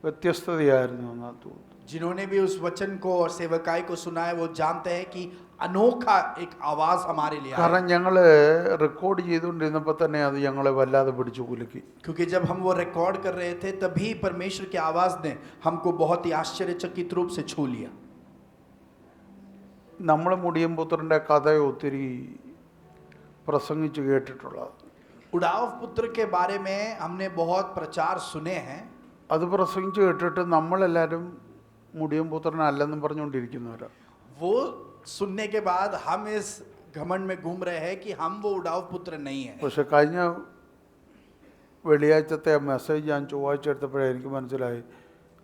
വ്യത്യസ്തതയായിരുന്നു അതിനകത്ത്. जिन्होंने भी उस वचन को और सेवकाई को सुना है वो जानते हैं कि अनोखा एक आवाज हमारे लिए കാരണം आई. ഞങ്ങൾ റെക്കോർഡ് ചെയ്തുകൊണ്ടിരുന്നപ്പോൾ തന്നെ അത് ഞങ്ങളെ വല്ലാതെ പിടിച്ചു കുലുക്കി. क्योंकि जब हम वो रिकॉर्ड कर रहे थे तभी परमेश्वर की आवाज ने हमको बहुत ही आश्चर्यचकित रूप से छू लिया. നമ്മൾ മുടിയൻ പുത്രൻ്റെ കഥ ഒത്തിരി പ്രസംഗിച്ച് കേട്ടിട്ടുള്ളത്. उड़ाव पुत्र के बारे में हमने बहुत प्रचार सुने हैं. അത് പ്രസംഗിച്ച് കേട്ടിട്ട് നമ്മളെല്ലാവരും മുടിയൻ പുത്രനല്ലെന്നും പറഞ്ഞുകൊണ്ടിരിക്കുന്നവരാണ്. वो सुनने के बाद हम इस घमंड में घूम रहे हैं कि हम वो उड़ाव पुत्र नहीं है. പക്ഷെ കഴിഞ്ഞ വെള്ളിയാഴ്ചത്തെ മെസ്സേജ് ഞാൻ ചൊവ്വാഴ്ച എടുത്തപ്പോഴേ എനിക്ക് മനസ്സിലായി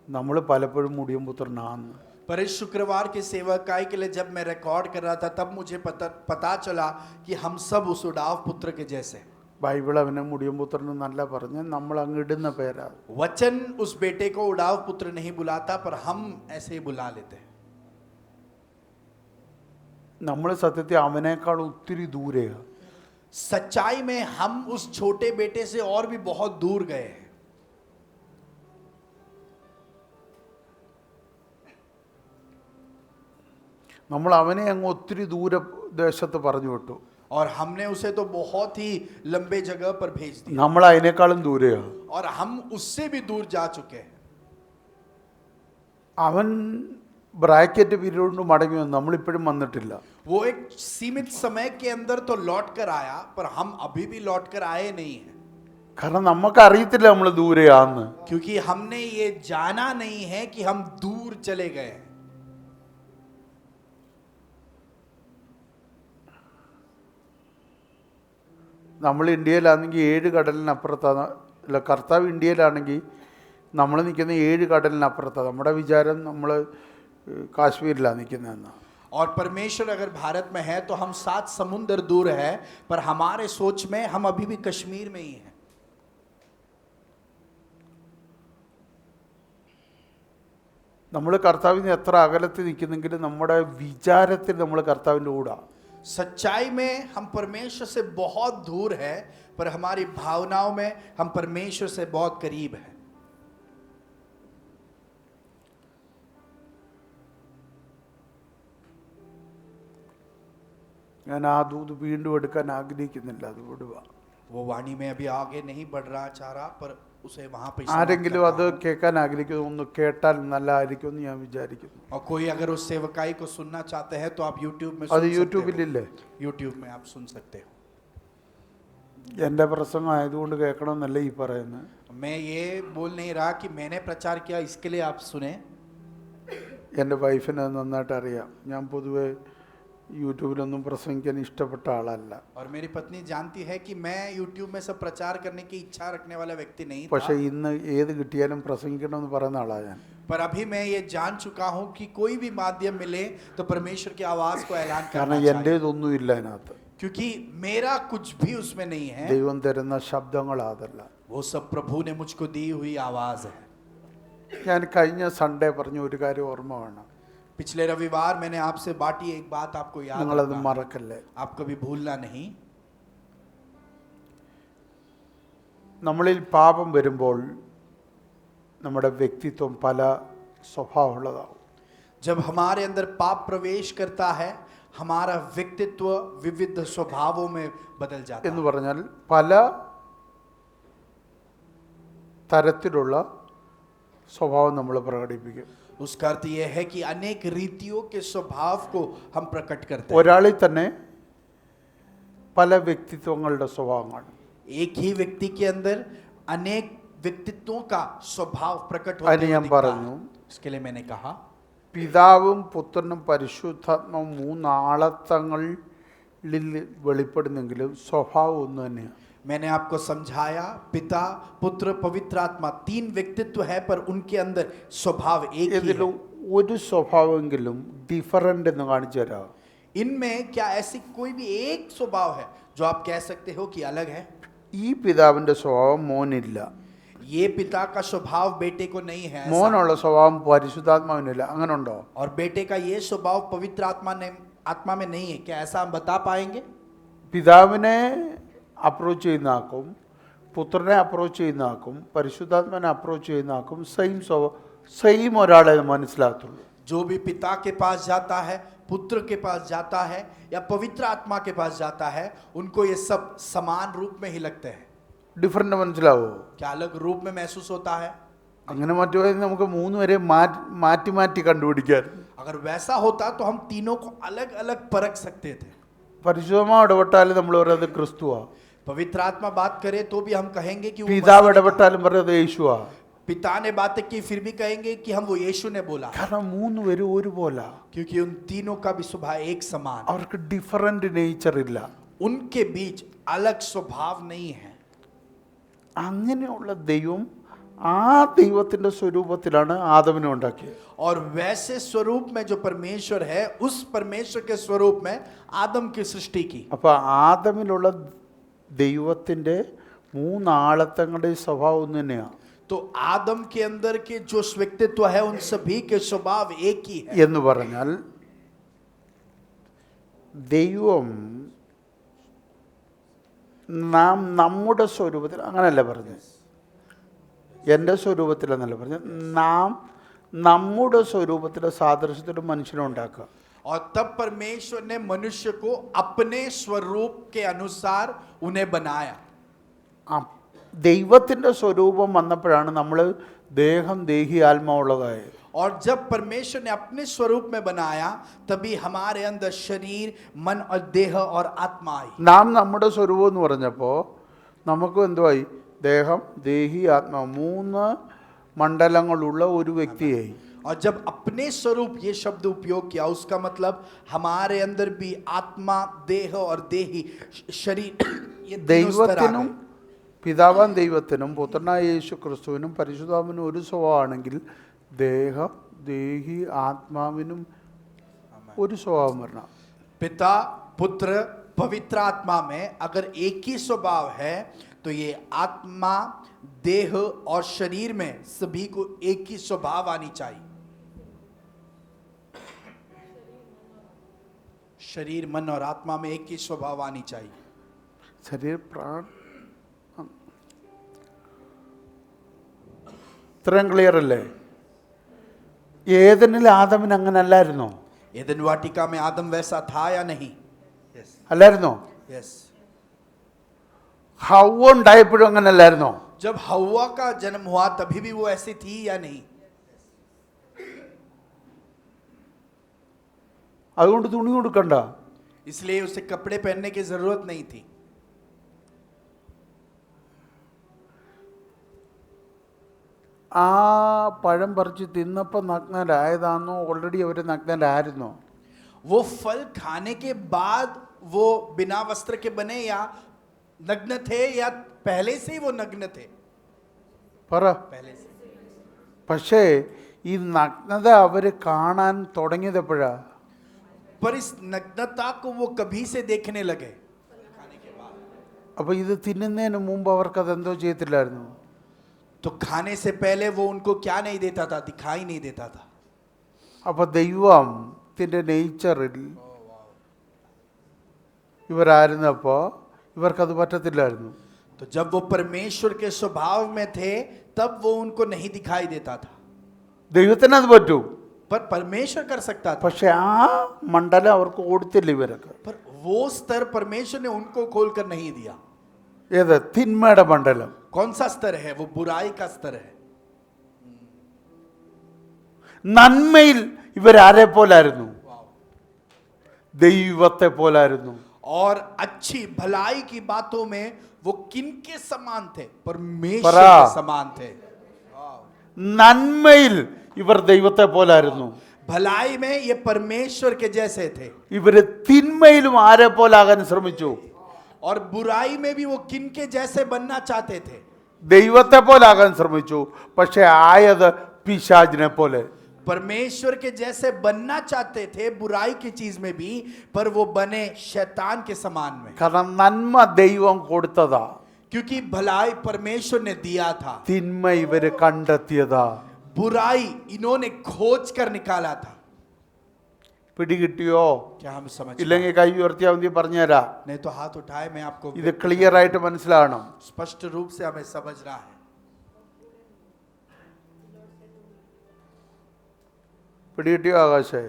നമ്മൾ പലപ്പോഴും മുടിയൻ പുത്രനാന്ന്. पर इस शुक्रवार के सेवकाई के लिए जब मैं रिकॉर्ड कर रहा था तब मुझे पता चला कि हम सब उस उड़ाव पुत्र के जैसे. ബൈബിൾ അവനെ മുടിയൻ പുത്രൻ എന്നല്ല പറഞ്ഞ് നമ്മൾ അങ്ങ് ഇടുന്ന പേരാ. वचन उस बेटे को उड़ाव पुत्र नहीं बुलाता, पर हम ऐसे ही बुला लेते हैं. നമ്മൾ സത്യത്തിൽ അവനേക്കാൾ ഒത്തിരി ദൂരെയാണ്. सच्चाई में हम उस छोटे बेटे से और भी बहुत दूर गए हैं. നമ്മൾ അവനെ അങ്ങ് ഒത്തിരി ദൂര ദേശത്ത് പറഞ്ഞു വിട്ടു. और हमने उसे तो बहुत ही लंबे जगह पर भेज दिया, നമ്മൾ അതിനേക്കാളും ദൂരെയാണ്. और हम उससे भी दूर जा चुके हैं. അവൻ ബ്രാക്കറ്റ് പീരീഡ് കൊണ്ട് മടങ്ങി വന്നു, നമ്മളിപ്പോഴും വന്നിട്ടില്ല. वो एक सीमित समय के अंदर तो लौट कर आया, पर हम अभी भी लौट कर आए नहीं हैं. കാരണം നമുക്ക് അറിയത്തില്ല നമ്മൾ ദൂരെയാന്ന്. क्योंकि हमने ये जाना नहीं है कि हम दूर चले गए हैं. നമ്മൾ ഇന്ത്യയിലാണെങ്കിൽ 7 കടലിനപ്പുറത്താണ്. അല്ല, കർത്താവ് ഇന്ത്യയിലാണെങ്കിൽ നമ്മൾ നിൽക്കുന്ന 7 കടലിനപ്പുറത്താണ്. നമ്മുടെ വിചാരം നമ്മൾ കാശ്മീരിലാണ് നിൽക്കുന്നതെന്ന്. और परमेश्वर अगर भारत में है तो हम 7 समुद्र दूर है, पर हमारे सोच में हम अभी भी कश्मीर में ही हैं. നമ്മൾ കർത്താവിന് എത്ര അകലത്തിൽ നിൽക്കുന്നെങ്കിലും നമ്മുടെ വിചാരത്തിൽ നമ്മൾ കർത്താവിൻ്റെ കൂടെ. सच्चाई में हम परमेश्वर से बहुत दूर है, पर हमारी भावनाओं में हम परमेश्वर से बहुत करीब हैं. ഞാൻ ആ ദൂത് വീണ്ടും എടുക്കാൻ ആഗ്രഹിക്കുന്നില്ല, അത് വിടുക. वो वाणी में अभी आगे नहीं बढ़ रहा चाह रहा, पर उसे वहां पे ആരെങ്കിലും അത് കേൾക്കാൻ ആഗ്രഹിക്കുന്നു, ഒന്ന് കേട്ടാൽ നല്ലതായിരിക്കുമെന്ന് ഞാൻ വിചാരിക്കുന്നു. और कोई अगर उस सेवकाई को सुनना चाहते हैं तो आप YouTube में അത് सुन सकते യൂട്യൂബിലില്ലേ? हो. YouTube में आप सुन सकते हो. എൻ്റെ പ്രസംഗം ആയതുകൊണ്ട് കേൾക്കണമെന്നല്ല ഈ പറയുന്നത്. मैं ये बोल नहीं रहा कि मैंने प्रचार किया इसके लिए आप सुने. എൻ്റെ വൈഫിന് അത് നന്നായിട്ട് അറിയാം. ഞാൻ പൊതുവെ യൂട്യൂബിലൊന്നും പ്രസംഗിക്കാൻ ഇഷ്ടപ്പെട്ട ആളല്ല. और मेरी पत्नी जानती है कि मैं YouTube में सब प्रचार करने की इच्छा रखने वाला व्यक्ति नहीं പക്ഷേ था. ഇന്ന് ഏത് കിട്ടിയാലും പ്രസംഗിക്കണമെന്ന് പറയുന്ന ആളാണ് ഞാൻ. पर अभी मैं ये जान चुका हूँ कि कोई भी माध्यम मिले तो परमेश्वर की आवाज को ऐलान करना കാരണം चाहिए. എൻ്റേതൊന്നും ഇല്ല അതിനകത്ത്. क्योंकि मेरा कुछ भी उसमें नहीं है. ദൈവം തരുന്ന ശബ്ദങ്ങളതല്ല. वो सब प्रभु ने मुझको दी हुई आवाज है. ഞാൻ കഴിഞ്ഞ സൺഡേ പറഞ്ഞ ഒരു കാര്യം ഓർമ്മ വേണം. पिछले रविवार मैंने आपसे बांटी एक बात आपको याद നിങ്ങളത് रखना। മറക്കല്ലേ. आप कभी भूलना नहीं. നമ്മളിൽ പാപം വരുമ്പോൾ നമ്മുടെ വ്യക്തിത്വം പല സ്വഭാവമുള്ളതാവും. जब हमारे अंदर पाप प्रवेश करता है हमारा व्यक्तित्व विविध स्वभावों में बदल जाता എന്ന് है. പറഞ്ഞാൽ പല തരത്തിലുള്ള സ്വഭാവം നമ്മൾ പ്രകടിപ്പിക്കും. उसका अर्थ यह है कि अनेक रीतियों के स्वभाव को हम प्रकट करते हैं। ഒരാളിൽ തന്നെ പല വ്യക്തിത്വങ്ങളുടെ സ്വഭാവം കാണും. एक ही व्यक्ति के अंदर अनेक व्यक्तित्वों का स्वभाव प्रकट അതിന് होते हुए ഞാൻ दिखता പറഞ്ഞു, है। इसके लिए मैंने कहा പിതാവും പുത്രനും പരിശുദ്ധാത്മാവും മൂന്നാളത്തങ്ങളിൽ വെളിപ്പെടുന്നെങ്കിലും സ്വഭാവം ഒന്ന് തന്നെയാണ്. मैंने आपको समझाया पिता पुत्र पवित्र आत्मा तीन व्यक्तित्व है पर उनके अंदर स्वभाव एक ही ഇതിൽ है। ഒരു സ്വഭാവമെങ്കിലും ഡിഫറൻ്റ് എന്ന് കാണിച്ചു തരാം. इनमें क्या ऐसी कोई भी एक स्वभाव है जो आप कह सकते हो कि अलग है? ഈ പിതാവിൻ്റെ സ്വഭാവം മോനില്ല, ये पिता का स्वभाव बेटे को नहीं है ऐसा। മോനുള്ള സ്വഭാവം പരിശുദ്ധാത്മാവിനില്ല. അങ്ങനെ ഉണ്ടോ? और बेटे का ये स्वभाव पवित्र आत्मा में नहीं है, क्या ऐसा हम बता पाएंगे? പിതാവിനെ അപ്രോച്ച് ചെയ്യുന്ന ആക്കും, പുത്രനെ അപ്രോച്ച് ചെയ്യുന്ന ആക്കും, പരിശുദ്ധാത്മാവിനെ അപ്രോച്ച് ചെയ്യുന്ന ആക്കും സെയിം ഒരാളെ മനസ്സിലാകത്തുള്ളൂ. जो भी पिता के पास जाता है, पुत्र के पास जाता है या पवित्र आत्मा के पास जाता है, उनको ये सब समान रूप में ही लगते हैं। ഡിഫറൻ്റ് മനസ്സിലാവോ? क्या अलग रूप में महसूस होता है? അങ്ങനെ മറ്റു നമുക്ക് മൂന്ന് പേരെ മാറ്റി മാറ്റി കണ്ടുപിടിക്കാൻ. अगर वैसा होता तो हम तीनों को अलग अलग परख सकते थे। പരിശുദ്ധമാ ഇടപെട്ടാലും നമ്മൾ പറയുന്നത് ക്രിസ്തുവാ, पवित्र आत्मा बात करे तो भी हम कहेंगे कि वो പിതാവ് मसीह ने ഇടപെട്ടാലും പറയുന്നത് യേശുവാ. कहा। पिता ने बातें की फिर भी कहेंगे कि हम वो यीशु ने बोला, കാരണം മൂന്ന് പേരും ഒരുപോലെ, क्योंकि उन तीनों का भी स्वभाव एक समान, അവർക്ക് ഡിഫറൻറ്റ് നേച്ചർ ഇല്ല. उनके बीच अलग स्वभाव नहीं है। അങ്ങനെയുള്ള ദൈവം ആ ദൈവത്തിൻ്റെ സ്വരൂപത്തിലാണ് ആദമിനെ ഉണ്ടാക്കിയത്. और वैसे स्वरूप में जो परमेश्वर है उस परमेश्वर के स्वरूप में आदम की सृष्टि की। അപ്പോൾ ആദമിലുള്ള ദൈവത്തിൻ്റെ മൂന്നാളത്തങ്ങളുടെ സ്വഭാവം ഒന്ന് തന്നെയാണ് तो आदम के अंदर के जो व्यक्तित्व है उन सभी के स्वभाव एक ही है। എന്ന് പറഞ്ഞാൽ ദൈവം നാം നമ്മുടെ സ്വരൂപത്തിൽ, അങ്ങനെയല്ല പറഞ്ഞത്, എൻ്റെ സ്വരൂപത്തിലെന്നല്ല പറഞ്ഞത്, നാം നമ്മുടെ സ്വരൂപത്തിലെ സാദൃശ്യത്തിലും മനുഷ്യനെ ഉണ്ടാക്കുക. और तब परमेश्वर ने मनुष्य को अपने स्वरूप के अनुसार उन्हें बनाया। ദൈവത്തിൻ്റെ സ്വരൂപം വന്നപ്പോഴാണ് നമ്മൾ ദേഹം ദേഹി ആത്മാവുള്ളതായത്. और जब परमेश्वर ने अपने स्वरूप में बनाया तभी हमारे अंदर शरीर मन और देह और आत्मा आई। നാം നമ്മുടെ സ്വരൂപം എന്ന് പറഞ്ഞപ്പോൾ നമുക്ക് എന്തുവായി? ദേഹം ദേഹി ആത്മാ മൂന്ന് മണ്ഡലങ്ങളുള്ള ഒരു വ്യക്തിയായി. और जब अपने स्वरूप ये शब्द उपयोग किया उसका मतलब हमारे अंदर भी आत्मा देह और देही शरीर ये तीनों स्तर आ ദൈവത്തിനും गए। പിതാവാൻ ദൈവത്തിനും പുത്രനായ യേശു ക്രിസ്തുവിനും പരിശുദ്ധാത്മാവിനും ഒരു സ്വഭാവമാണെങ്കിൽ ദേഹം ദേഹി ആത്മാവിനും ഒരു സ്വഭാവം വരണം. पिता पुत्र पवित्र आत्मा में अगर एक ही स्वभाव है तो ये आत्मा देह और शरीर में सभी को एक ही स्वभाव आनी चाहिए। शरीर मन और आत्मा में एक ही स्वभाव आनी चाहिए। ശരീര പ്രാൺ ഇത്രയും ക്ലിയർ അല്ലേ? ഏതെന്നിൽ ആദമിന് അങ്ങനെ അല്ലായിരുന്നോ? एदन वाटिका में आदम वैसा था या नहीं? അല്ലായിരുന്നോ? यस। ഹവ്വ ഉണ്ടായപ്പോഴും അങ്ങനെ അല്ലായിരുന്നോ? जब हव्वा का जन्म हुआ तभी भी वो ऐसी थी या नहीं? അതുകൊണ്ട് തുണി കൊടുക്കണ്ട. इसलिए उसे कपड़े पहनने की जरूरत नहीं थी। ആ പഴം പറിച്ച് തിന്നപ്പോൾ നഗ്നരായതാണോ ഓൾറെഡി അവർ നഗ്നരായിരുന്നോ? वो फल खाने के बाद वो बिना वस्त्र के बने या नग्न थे या पहले से ही वो नग्न थे? പറ. पहले से। പക്ഷേ ഈ നഗ്നത അവർ കാണാൻ തുടങ്ങിയതെപ്പോഴാ? पर इस नग्नता को वो कभी से देखने लगे। അപ്പോൾ ഇത് തിന്നുന്നതിന് മുമ്പ് അവർക്കത് എന്തോ ചെയ്യത്തില്ലായിരുന്നു? तो खाने से पहले वो उनको क्या नहीं देता था? दिखाई नहीं देता था। അപ്പോൾ ദൈവത്തിൻ്റെ നേച്ചറിൽ ഇവരായിരുന്നപ്പോൾ ഇവർക്കത് പറ്റത്തില്ലായിരുന്നു. तो जब वो परमेश्वर के स्वभाव में थे तब वो उनको नहीं दिखाई देता था, ദൈവത്തിനത് പറ്റൂ. पर परमेश्वर कर सकता था। പക്ഷെ ആ മണ്ഡലം അവർക്ക് കൊടുത്തില്ല ഇവരൊക്കെ. पर वो स्तर परमेश्वर ने उनको खोलकर नहीं दिया। ഏത്? തിന്മയുടെ മണ്ഡലം. कौन सा स्तर है? वो बुराई का स्तर है। നന്മയിൽ ഇവരാരെ പോലായിരുന്നു? ദൈവത്തെ പോലായിരുന്നു. और अच्छी भलाई की बातों में वो किनके समान थे? परमेश्वर परा। के समान थे. നന്മയിൽ ഇവർ ദൈവത്തെ പോലായിരുന്നു. भलाई में ये परमेश्वर के जैसे थे. ഇവര് തിന്മയിലും ആരെ പോലാകാൻ ശ്രമിച്ചു? और बुराई में भी वो किनके जैसे बनना चाहते थे? ദൈവത്തെ പോലാകാൻ ശ്രമിച്ചു, പക്ഷെ ആയത് പിശാചിനെ പോലെ. परमेश्वर के जैसे बनना चाहते थे बुराई की चीज में भी, पर वो बने शैतान के समान में. കാരണം നന്മ ദൈവം കൊടുത്തതാ, क्योंकि भलाई परमेश्वर ने दिया था, തിന്മ ഇവര് കണ്ടെത്തിയതാ. बुराई इन्होंने खोज कर निकाला था. പിടികിട്ടിയോ? क्या हम समझ? ഇല്ലെങ്കിൽ കൈ ഉയർത്തിയാൽ മതി, പറഞ്ഞുതരാ. नहीं तो हाथ उठाए, मैं आपको ഇത് ക്ലിയർ ആയിട്ട് മനസ്സിലാകണം. स्पष्ट रूप से हमें समझना है. പിടികിട്ടിയോ ആകാശേ?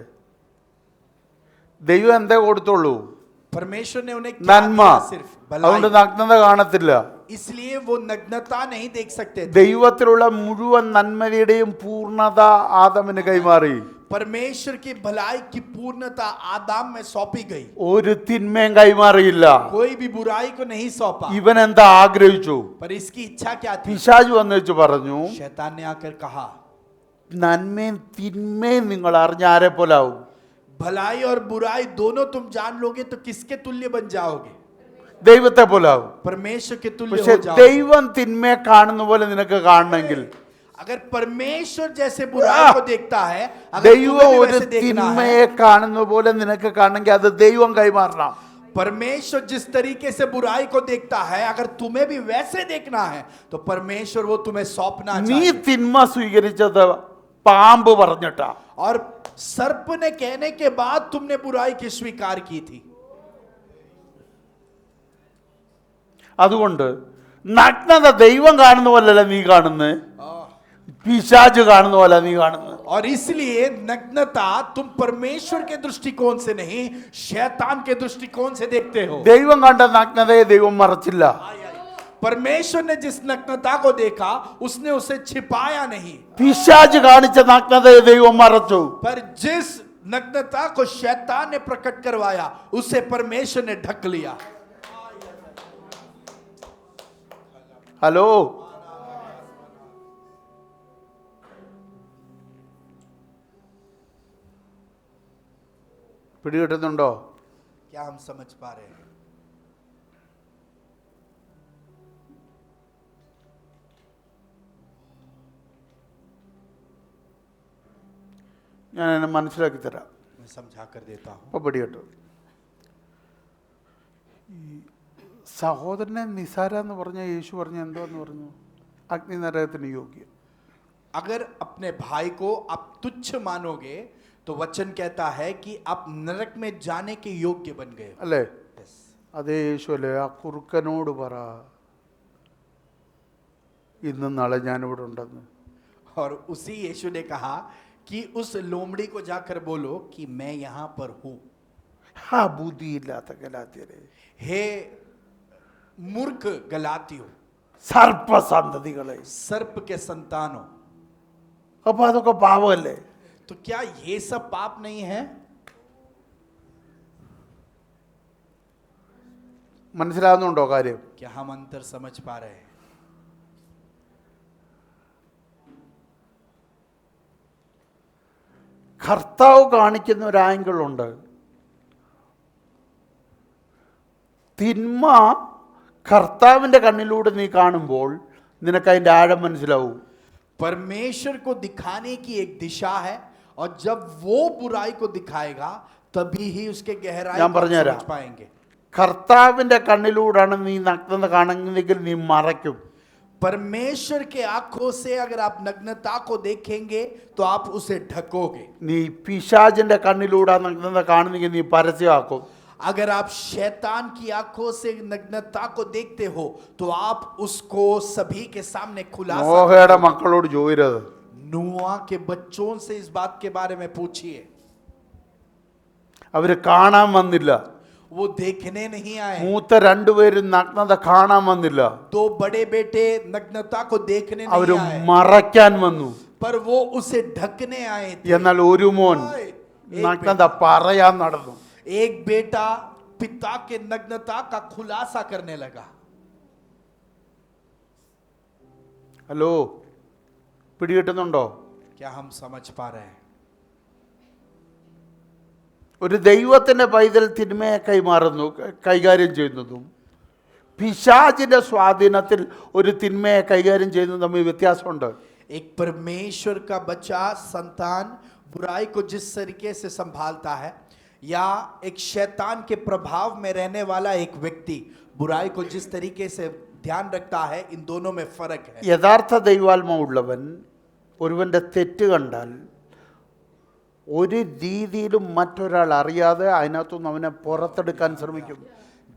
ദൈവം എന്തേ കൊടുത്തുള്ളൂ? परमेश्वर ने उन्हें क्या നന്മ. दिया? सिर्फ അതുകൊണ്ട് भलाई. നഗ്നത കാണത്തില്ല. इसलिए वो नग्नता नहीं देख सकते थे. ദൈവത്തിലുള്ള മുഴുവൻ നന്മയുടെയും പൂർണ്ണത ആദമിന് കൈമാറി. परमेश्वर की भलाई की पूर्णता आदम में सौंपी गई. ഒരു തിന്മയും കൈമാറിയില്ല. कोई भी बुराई को नहीं सौंपा. ഇവൻ എന്താ ആഗ്രഹിച്ചു? पर इसकी इच्छा क्या थी? പിശാച് വന്നു വെച്ച് പറഞ്ഞു, शैतान ने आकर कहा, നന്മയും തിന്മയും നിങ്ങൾ അറിഞ്ഞ ആരെ പോലാവും? भलाई और बुराई दोनों तुम जान लोगे तो किसके तुल्य बन जाओगे? ദൈവത്തെ പോലാവും. परमेश्वर के तुल्य പക്ഷെ हो जाओगे. ദൈവം തിന്മയെ കാണുന്ന പോലെ നിനക്ക് കാണണമെങ്കിൽ अगर परमेश्वर जैसे बुराई को देखता है, अगर ദൈവം तुम्हें भी ഒരു वैसे देखना है, തിന്മയെ കാണുന്ന പോലെ നിനക്ക് കാണണമെങ്കിൽ അത് ദൈവം കൈമാറണം. परमेश्वर जिस तरीके से बुराई को देखता है, अगर तुम्हें भी वैसे देखना है तो परमेश्वर वो तुम्हें सौंपना നീ चाहिए. തിന്മ സ്വീകരിച്ചത് പാമ്പ് പറഞ്ഞിട്ടാ. और सर्प ने कहने के बाद तुमने बुराई की स्वीकार की थी. അതുകൊണ്ട് നഗ്നത ദൈവം കാണുന്ന പോലല്ല നീ കാണുന്നത്, പിശാച് കാണുന്ന പോലെ നീ കാണുന്നത്. और इसलिए नग्नता तुम परमेश्वर के दृष्टिकोण से नहीं, शैतान के दृष्टिकोण से देखते हो. ദൈവം കണ്ട നഗ്നതയെ ദൈവം മറച്ചില്ല. परमेश्वर ने जिस नग्नता को देखा उसने उसे छिपाया नहीं, പിശാച് കാണിച്ച നഗ്നതയെ ദൈവം മറച്ചു. पर जिस नग्नता को शैतान ने प्रकट करवाया उसे परमेश्वर ने ढक लिया. ഹലോ, പിടികിട്ടുന്നുണ്ടോ? क्या हम समझ पा रहे हैं? ഞാൻ എന്നെ മനസ്സിലാക്കി തരാം. मैं समझा कर देता हूं. ഇപ്പൊ പിടികിട്ടു. ഈ സഹോദരനെ നിസാര എന്ന് പറഞ്ഞ യേശു പറഞ്ഞ എന്തോന്ന് പറഞ്ഞു? അഗ്നി നരകത്തിന് യോഗ്യം. अगर अपने भाई को आप तुच्छ मानोगे तो वचन कहता है कि आप नरक में जाने के योग्य बन गए. അല്ലേ? അതേ യേശു അല്ലേ ആ കുറുക്കനോട് പറ ഇന്നും നാളെ ഞാനിവിടെ ഉണ്ടെന്ന്. और उसी यीशु ने कहा कि उस लोमड़ी को जाकर बोलो कि मैं यहां पर हूं. ആ ബുദ്ധിയില്ലാത്ത ഗലാത്യരെ, हे मूर्ख गलातियों, സർപ്പസന്തതികളെ. सर्प के संतानों, അപ്പൊ അതൊക്കെ പാവമല്ലേ? तो क्या ये सब पाप नहीं है? മനസ്സിലാവുന്നുണ്ടോ കാര്യം? क्या हम अंतर समझ पा रहे हैं? കർത്താവ് കാണിക്കുന്ന ഒരു ആംഗിൾ ഉണ്ട്. തിന്മ കർത്താവിൻ്റെ കണ്ണിലൂടെ നീ കാണുമ്പോൾ നിനക്ക് അതിൻ്റെ ആഴം മനസ്സിലാവും. परमेश्वर को दिखाने की एक दिशा है, और जब वो बुराई को दिखाएगा तभी ही उसके गहराई ഞാൻ को आप പറഞ്ഞുതരാം. समझ पाएंगे. കർത്താവിൻ്റെ കണ്ണിലൂടെയാണ് നീ നഗ്നത കാണുന്നതെങ്കിൽ നീ മറയ്ക്കും. परमेश्वर के आंखों से अगर आप नग्नता को देखेंगे तो आप उसे ढकोगे. നീ പിശാചിൻ്റെ കണ്ണിലൂടെ ആ നഗ്നത കാണുന്നെങ്കിൽ നീ പരസ്യമാക്കും. अगर आप शैतान की आंखों से नग्नता को देखते हो तो आप उसको सभी के सामने खुलासा. നോഹയുടെ മക്കളോട് ചോദിരത്. नूआ के बच्चों से इस बात के बारे में पूछिए. അവര് കാണാൻ വന്നില്ല. वो देखने नहीं आए. മൂത്ത രണ്ടുപേരും നഗ്നത കാണാൻ വന്നില്ല, दो बड़े बेटे नग्नता को देखने അവര് नहीं आए, മറയ്ക്കാൻ വന്നു. पर वो उसे ढकने आए थे। എന്നാൽ ഒരു മോൻ നഗ്നത പറയാൻ നടന്നു. एक बेटा पिता के नग्नता का खुलासा करने लगा। ഹലോ, പിടികിട്ടുന്നുണ്ടോ? क्या हम समझ पा रहे हैं? ഒരു ദൈവത്തിന്റെ പൈതൽ തിന്മയെ കൈകാര്യം ചെയ്യുന്നതും പിശാചിന്റെ സ്വാധീനത്തിൽ ഒരു തിന്മയെ കൈകാര്യം ചെയ്യുന്നതും തമ്മിൽ വ്യത്യാസമുണ്ട്. एक परमेश्वर का बच्चा संतान बुराई को जिस तरीके से संभालता है, या एक शैतान के प्रभाव में रहने वाला एक व्यक्ति बुराई को जिस तरीके से ध्यान रखता है, इन दोनों में फर्क है। യഥാർത്ഥ ദൈവാത്മ ഉള്ളവൻ ഒരുവന്റെ തെറ്റ് കണ്ടാൽ ഒരു രീതിയിലും മറ്റൊരാൾ അറിയാതെ അതിനകത്തുനിന്ന് അവനെ പുറത്തെടുക്കാൻ ശ്രമിക്കും.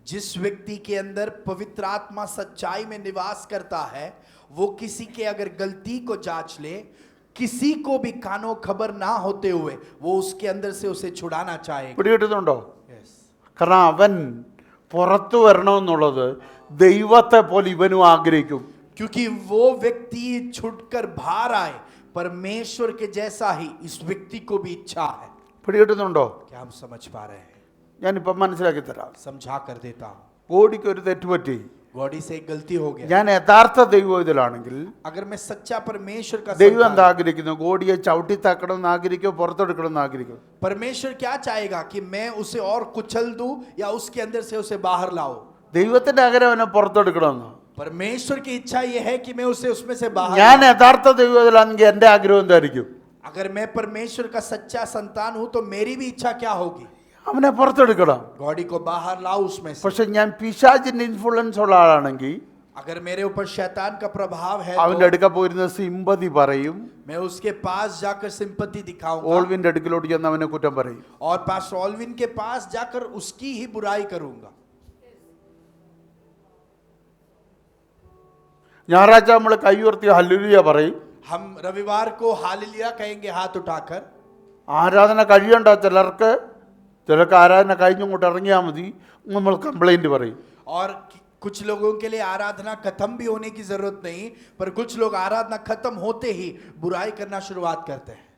जिस व्यक्ति के अंदर पवित्र आत्मा सच्चाई में निवास करता है, वो किसी के अगर गलती को जांच ले, किसी को भी कानो खबर ना होते हुए वो उसके अंदर से उसे छुड़ाना चाहेगा। പിടികിട്ടുന്നുണ്ടോ? കാരണം അവൻ പുറത്തു വരണമെന്നുള്ളത് ദൈവത്തെ പോലെ ഇവനും ആഗ്രഹിക്കും. क्योंकि वो व्यक्ति छुटकर बाहर आए, परमेश्वर के जैसा ही इस व्यक्ति को भी इच्छा है। പിടികിട്ടുന്നുണ്ടോ? क्या हम समझ पा रहे हैं? ഞാനിപ്പം മനസ്സിലാക്കി തരാം. समझा कर देता हूं। ഗോഡിക്ക് ഒരു തെറ്റുപറ്റി. गॉडी से एक गलती हो गया। ഞാൻ യഥാർത്ഥ ദൈവത്തിലാണെങ്കിൽ अगर मैं सच्चा परमेश्वर का ദൈവം संतान എന്താ ആഗ്രഹിക്കുന്നു? ഗോഡിയെ ചവിട്ടി തക്കണം എന്ന് ആഗ്രഹിക്കോ പുറത്തെടുക്കണം എന്ന് ആഗ്രഹിക്കോ? परमेश्वर क्या चाहेगा कि मैं उसे और कुचल दूं या उसके अंदर से उसे बाहर लाऊं? ദൈവത്തിന്റെ ആഗ്രഹം അവനെ പുറത്തെടുക്കണമെന്ന്. परमेश्वर की इच्छा यह है कि मैं उसे उसमें से बाहर ഞാൻ लाऊं। യഥാർത്ഥ ദൈവത്തിലാണെങ്കിൽ എൻ്റെ ആഗ്രഹം എന്തായിരിക്കും? अगर मैं परमेश्वर का सच्चा संतान हूं तो मेरी भी इच्छा क्या होगी? അവനെ പുറത്തെടുക്കണം. गॉडी को बाहर लाओ उसमें से। പക്ഷെ ഞാൻ പിശാചിന്റെ ഇൻഫ്ലുവൻസ് ഉള്ള ആളാണെങ്കിൽ अगर मेरे ऊपर शैतान का प्रभाव है അവന്റെ तो അടുക്ക പോയിരുന്ന സിമ്പതി പറയും, मैं उसके पास जाकर सिंपैथी दिखाऊंगा ഓൾവിന്റെ അടുക്കിലോട്ട് ചെന്ന് അവനെ കുറ്റം പറയും. और पास्टर ऑल्विन के पास जाकर उसकी ही बुराई करूंगा। ഞായറാഴ്ച നമ്മൾ കൈ ഉയർത്തി ഹല്ലേലൂയ പറയും. हम रविवार को हालेलुया कहेंगे हाथ उठाकर। ആരാധന കഴിയണ്ട ചിലർക്ക് ആരാധന കഴിഞ്ഞങ്ങോട്ട് ഇറങ്ങിയാൽ മതി, നമ്മൾ കംപ്ലൈന്റ് പറയും. और कुछ लोगों के लिए आराधना खत्म भी होने की जरूरत नहीं, पर कुछ लोग आराधना खत्म होते ही बुराई करना शुरुआत करते हैं।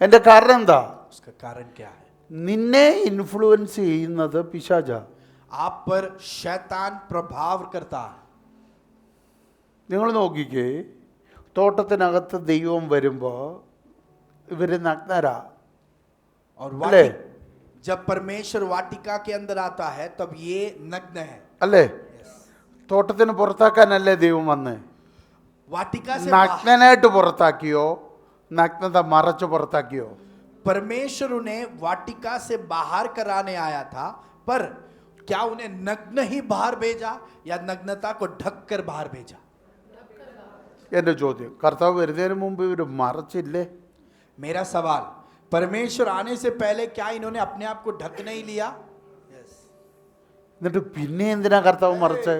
എൻ്റെ കാരണം എന്താ? उसका कारण क्या है? നിന്നെ ഇൻഫ്ലുവൻസ് ചെയ്യുന്നത് പിശാചാ. आप पर शैतान प्रभाव करता है। നിങ്ങൾ നോക്കിക്കേ, തോട്ടത്തിനകത്ത് ദൈവം വരുമ്പോൾ ഇവര് നഗ്നരാ और अले। जब परमेश्वर वाटिका के अंदर आता है तब ये नग्न है। അല്ലേ? തോട്ടത്തിന് പുറത്താക്കാനല്ലേ ദൈവം വന്ന്? वाटिका से बाहर നഗ്നനായിട്ട് പുറത്താക്കിയോ നഗ്നത മറച്ചു പുറത്താക്കിയോ? परमेश्वर उन्हें वाटिका से बाहर कराने आया था, पर क्या उन्हें नग्न ही बाहर भेजा या नग्नता को ढक कर बाहर भेजा? എൻ്റെ ചോദ്യം, കർത്താവ് വരുന്നതിന് മുമ്പ് ഇവർ മറച്ചില്ലേ? मेरा सवाल, परमेश्वर आने से पहले क्या इन्होंने अपने आप को ढक नहीं लिया? എന്നിട്ട് പിന്നെ എന്തിനാ കർത്താവ് മറച്ചേ?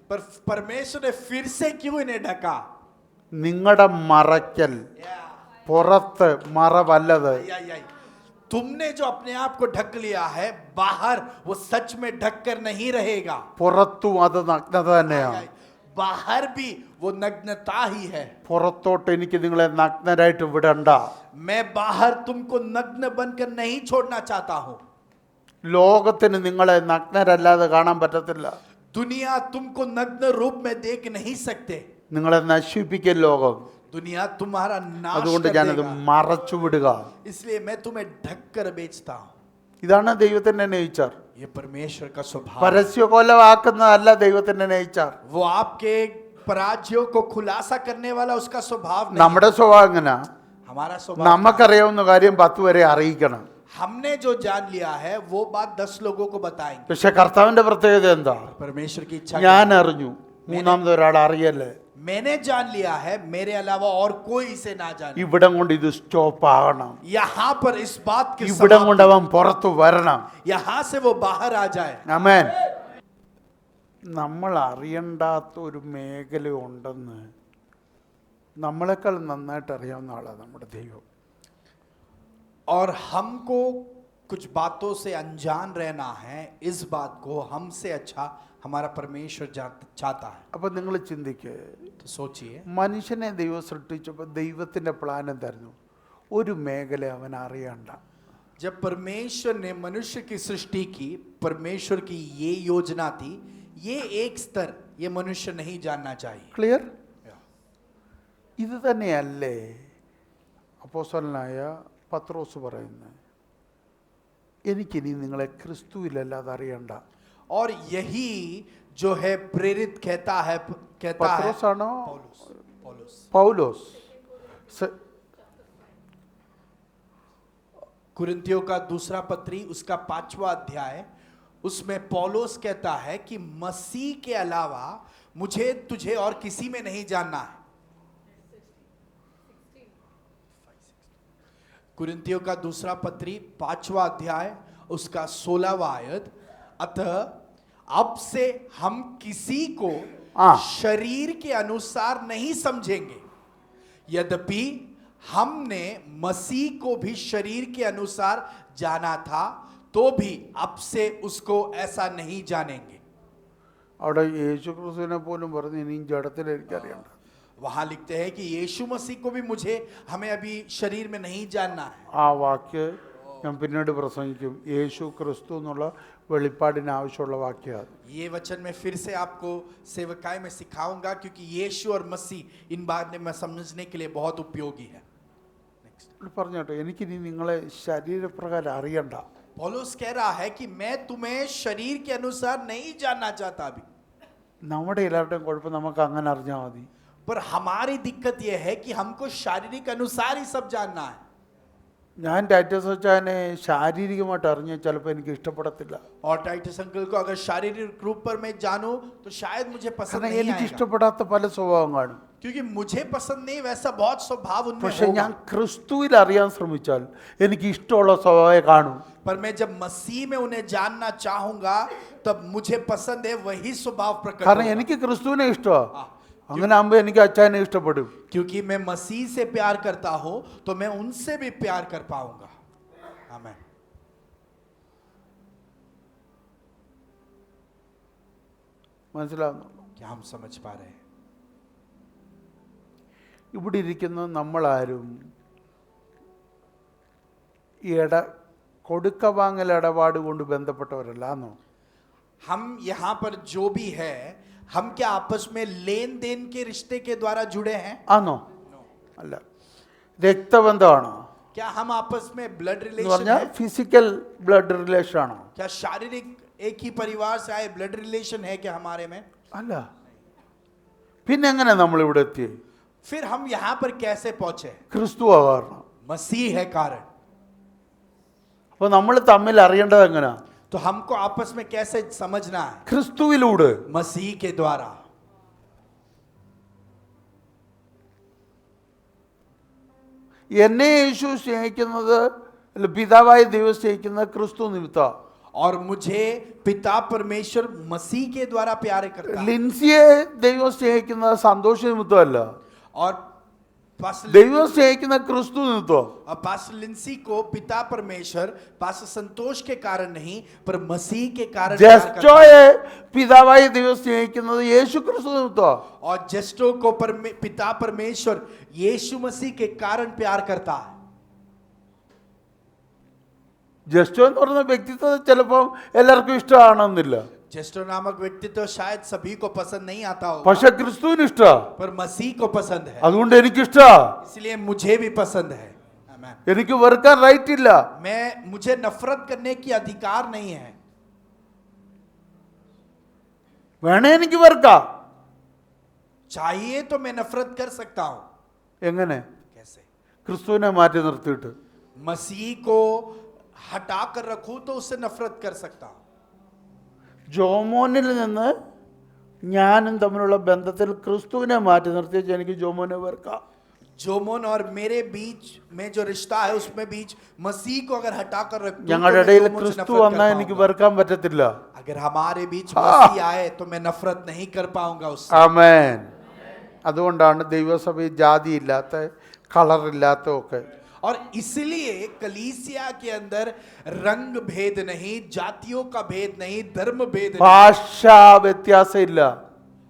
पर परमेश्वर ने फिर से क्यों इन्हें ढका? നിങ്ങളുടെ മറയ്ക്കൽ പുറത്ത് മറവല്ലത്. तुमने जो अपने आप को ढक लिया है बाहर, वो सच में ढक कर नहीं रहेगा। പുറത്തും അത് നഗ്നത തന്നെയാണ്. बाहर भी वो नग्नता ही है। പുറത്തോട്ട് എനിക്ക് നിങ്ങളെ നഗ്നരായിട്ട് വിടണ്ട. मैं बाहर तुमको नग्न बनकर नहीं छोड़ना चाहता हूं। ലോകത്തിന് നിങ്ങളെ നഗ്നരല്ലാതെ കാണാൻ പറ്റത്തില്ല. दुनिया तुमको नग्न रूप में देख नहीं सकते। നിങ്ങളെ നശിപ്പിക്കൽ ലോകം. दुनिया तुम्हारा नाश അതുകൊണ്ട് कर ഞാനത് देगा। മറച്ചു വിടുക. इसलिए मैं तुम्हें ढक कर बेचता हूं। ഇതാണ് ദൈവത്തിന്റെ നേച്ചർ. ये परमेश्वर का स्वभाव। പരസ്യകൊലവാക്കുന്നതല്ല ദൈവത്തിന്റെ നേച്ചർ. वो आपके पराजयों को खुलासा करने वाला उसका स्वभाव नहीं। നമ്മുടെ സ്വഭാവം എങ്ങനാ? हमारा स्वभाव, നമുക്കറിയാവുന്ന കാര്യം 10 വരെ അറിയിക്കണം. हमने जो जान लिया है वो बात 10 लोगों को बताएंगे। പക്ഷെ കർത്താവിന്റെ പ്രത്യേകത എന്താ? परमेश्वर की इच्छा ഞാൻ क्या है? അറിഞ്ഞു, മൂന്നാമത് ഒരാൾ അറിയല്ലേ. मैंने जान लिया है, मेरे अलावा और कोई इसे ना जाने। ഇവിടം കൊണ്ട് ഇത് സ്റ്റോപ്പ് ആകണം. यहाँ पर इस बात की ഇവിടം കൊണ്ട് समाप्ति। അവൻ പുറത്തു വരണം. यहाँ से वो बाहर आ जाए। ആമേൻ. നമ്മൾ അറിയണ്ടാത്ത ഒരു മേഖല ഉണ്ടെന്ന് നമ്മളെക്കാൾ നന്നായിട്ട് അറിയാവുന്ന ആളാണ് നമ്മുടെ ദൈവം. और हमको कुछ बातों से अनजान रहना है, इस बात को हमसे अच्छा हमारा परमेश्वर चाहता है। അപ്പം നിങ്ങൾ ചിന്തിക്കുക, तो सोचिए, മനുഷ്യനെ ദൈവം സൃഷ്ടിച്ചപ്പോൾ ദൈവത്തിൻ്റെ പ്ലാൻ എന്തായിരുന്നു? ഒരു മേഖല അവൻ അറിയണ്ട. जब परमेश्वर ने मनुष्य की सृष्टि की, परमेश्वर की ये योजना थी, ये एक स्तर ये मनुष्य नहीं जानना चाहिए। ക്ലിയർ? ഇത് തന്നെയല്ലേ അപ്പോസ്തലനായ പത്രോസ് പറയുന്നത്, എനിക്കിനി നിങ്ങളെ ക്രിസ്തുവിലല്ലാതെ അറിയണ്ട. और यही जो है प्रेरित कहता है പത്രോസാണോ पौलुस। പൗലോസ്? कुरिन्थियों का दूसरा पत्री उसका 5वां अध्याय, उसमें पौलुस कहता है कि मसीह के अलावा मुझे तुझे और किसी में नहीं जानना है। कुरिन्थियों का दूसरा पत्री 5वां अध्याय उसका 16वां आयत, अतः अब से हम किसी को शरीर के अनुसार नहीं समझेंगे, यद्यपि हमने मसीह को भी शरीर के अनुसार जाना था, तो भी अब से उसको ऐसा नहीं जानेंगे। അവിടെ യേശു ക്രിസ്തുവിനെ പോലും പറഞ്ഞു ഇനിയും ജഡത്തിൽ എനിക്കറിയണ്ട. वहां लिखते हैं कि यीशु मसीह को भी हमें अभी शरीर में नहीं जानना है। ആ വാക്യം ഞാൻ പിന്നീട് പ്രസംഗിക്കും. യേശു ക്രിസ്തു എന്നുള്ള വെളിപ്പാടിന് ആവശ്യമുള്ള വാക്യമാണ്. ये वचन मैं फिर से आपको सेवकाई में सिखाऊंगा, क्योंकि यीशु और मसीह इन बात में समझने के लिए बहुत उपयोगी है। പറഞ്ഞോട്ടെ, എനിക്കിനി നിങ്ങളെ ശരീരപ്രകാരം അറിയണ്ട. पौलुस कह रहा है कि मैं तुम्हें शरीर के अनुसार नहीं जानना चाहता अभी, നമ്മുടെ എല്ലാവരുടെയും കുഴപ്പം നമുക്ക് അങ്ങനെ അറിഞ്ഞാൽ മതി. पर हमारी दिक्कत यह है कि हमको शारीरिक अनुसार ही सब जानना है। ഞാൻ ടൈറ്റസ് അച്ചാനെ ശാരീരികമായിട്ട് അറിഞ്ഞാൽ ചിലപ്പോൾ എനിക്ക് ഇഷ്ടപ്പെടത്തില്ല. और टाइटस अंकल को अगर शारीरिक रूप पर मैं जानूं तो शायद मुझे पसंद കാരണം नहीं എനിക്ക് आएगा, ഇഷ്ടപ്പെടാത്ത പല സ്വഭാവം കാണും. क्योंकि मुझे पसंद नहीं वैसा बहुत स्वभाव उनमें പക്ഷെ होगा। ഞാൻ ക്രിസ്തുവിൽ അറിയാൻ ശ്രമിച്ചാൽ എനിക്ക് ഇഷ്ടമുള്ള സ്വഭാവമേ കാണും. पर मैं जब मसीह में उन्हें जानना चाहूंगा तब मुझे पसंद है वही स्वभाव प्रकट കാരണം होगा। എനിക്ക് ക്രിസ്തുവിനെ ഇഷ്ടമാണ്. അങ്ങനെ ആകുമ്പോൾ എനിക്ക് അച്ചാനെ ഇഷ്ടപ്പെടും. क्योंकि मैं मसीह से प्यार करता हूं तो मैं उनसे भी प्यार कर पाऊंगा। आमीन। മനസ്സിലാവുന്നു? क्या हम समझ पा रहे हैं? ഇവിടെ ഇരിക്കുന്ന നമ്മളാരും കൊടുക്ക വാങ്ങൽ ഇടപാട് കൊണ്ട് ബന്ധപ്പെട്ടവരല്ലാന്നോ? हम यहाँ पर जो भी है, हम क्या आपस में लेन देन के रिश्ते के द्वारा जुड़े हैं? ആന്നോ? അല്ല. രക്തബന്ധമാണോ? क्या हम आपस में ब्लड എന്ന് रिलेशन പറഞ്ഞാൽ है? ഫിസിക്കൽ ബ്ലഡ് റിലേഷൻ ആണോ? क्या शारीरिक एक ही परिवार से आए ब्लड रिलेशन है क्या हमारे में? അല്ല. പിന്നെ എങ്ങനെ നമ്മൾ ഇവിടെ എത്തി? फिर हम यहाँ पर कैसे पहुंचे? ക്രിസ്തുവാ കാരണം. मसीह है कारण। അപ്പോൾ നമ്മൾ തമ്മിൽ അറിയേണ്ടത് എങ്ങനെയാ? तो हमको आपस में कैसे समझना है? ക്രിസ്തുവിലൂടെ. मसीह के द्वारा। എന്നെ യേശു സ്നേഹിക്കുന്നത്, അല്ല, പിതാവായ ദൈവം സ്നേഹിക്കുന്നത് ക്രിസ്തു നിമിത്തം. और मुझे पिता परमेश्वर मसीह के द्वारा प्यार करता है। ലിൻസിയെ ദൈവം സ്നേഹിക്കുന്നത് സന്തോഷ നിമിത്തമല്ല, और पास्टर ദൈവം സ്നേഹിക്കുന്ന ക്രിസ്തു നിമിത്തം. लिंसी को पिता परमेश्वर पास्टर संतोष के कारण नहीं पर मसीह के कारण प्यार करता है। ജസ്റ്റോയെ പിതാവായ ദൈവം സ്നേഹിക്കുന്നത് യേശു ക്രിസ്തു നിമിത്തം. और जेस्टो को पिता परमेश्वर यीशु मसीह के कारण प्यार करता है। ജസ്റ്റോ എന്ന് പറയുന്ന വ്യക്തിത്വം ചിലപ്പോൾ എല്ലാവർക്കും ഇഷ്ടമാണെന്നില്ല, जेस्टो नामक व्यक्तित्व शायद सभी को पसंद नहीं आता होगा, പക്ഷെ ക്രിസ്തുവിന് ഇഷ്ടമാണ്. पर मसीह को पसंद है, അതുകൊണ്ട് എനിക്കിഷ്ടമാണ്. इसलिए मुझे भी पसंद है। आमीन। എനിക്ക് വെറുക്കാൻ റൈറ്റ് ഇല്ല. मुझे नफरत करने की अधिकार नहीं है। വേണേ എനിക്ക് വെറുക്കാം. चाहिए तो मैं नफरत कर सकता हूं। എങ്ങനെ? कैसे? ക്രിസ്തുവിനെ മാറ്റി നിർത്തിയിട്ട്. मसीह को हटा कर रखूं तो उससे नफरत कर सकता हूं। ജോമോനിൽ നിന്ന് ഞാനും തമ്മിലുള്ള ബന്ധത്തിൽ ക്രിസ്തുവിനെ മാറ്റി നിർത്തിയാൽ എനിക്ക് ജോമോനെ വെറുക്കാം. जोमोन और मेरे बीच में जो रिश्ता है उसमें बीच मसीह को अगर हटा कर रख दूं तो ഞങ്ങളുടെ मैं ഇടയിൽ जोमोन से ക്രിസ്തു नफरत വന്നാൽ कर എനിക്ക് पाऊंगा। വെറുക്കാൻ പറ്റത്തില്ല. अगर हमारे बीच मसीह आए तो मैं नफरत नहीं कर पाऊंगा उससे। ആമേൻ. അതുകൊണ്ടാണ് ദൈവസഭയിൽ ജാതിയില്ലാത്ത കളറില്ലാത്ത ഒക്കെ और इसलिए कलीसिया के अंदर रंग भेद नहीं, जातियों का भेद नहीं, धर्म भेद नहीं, ഭാഷാ വ്യത്യാസമില്ല.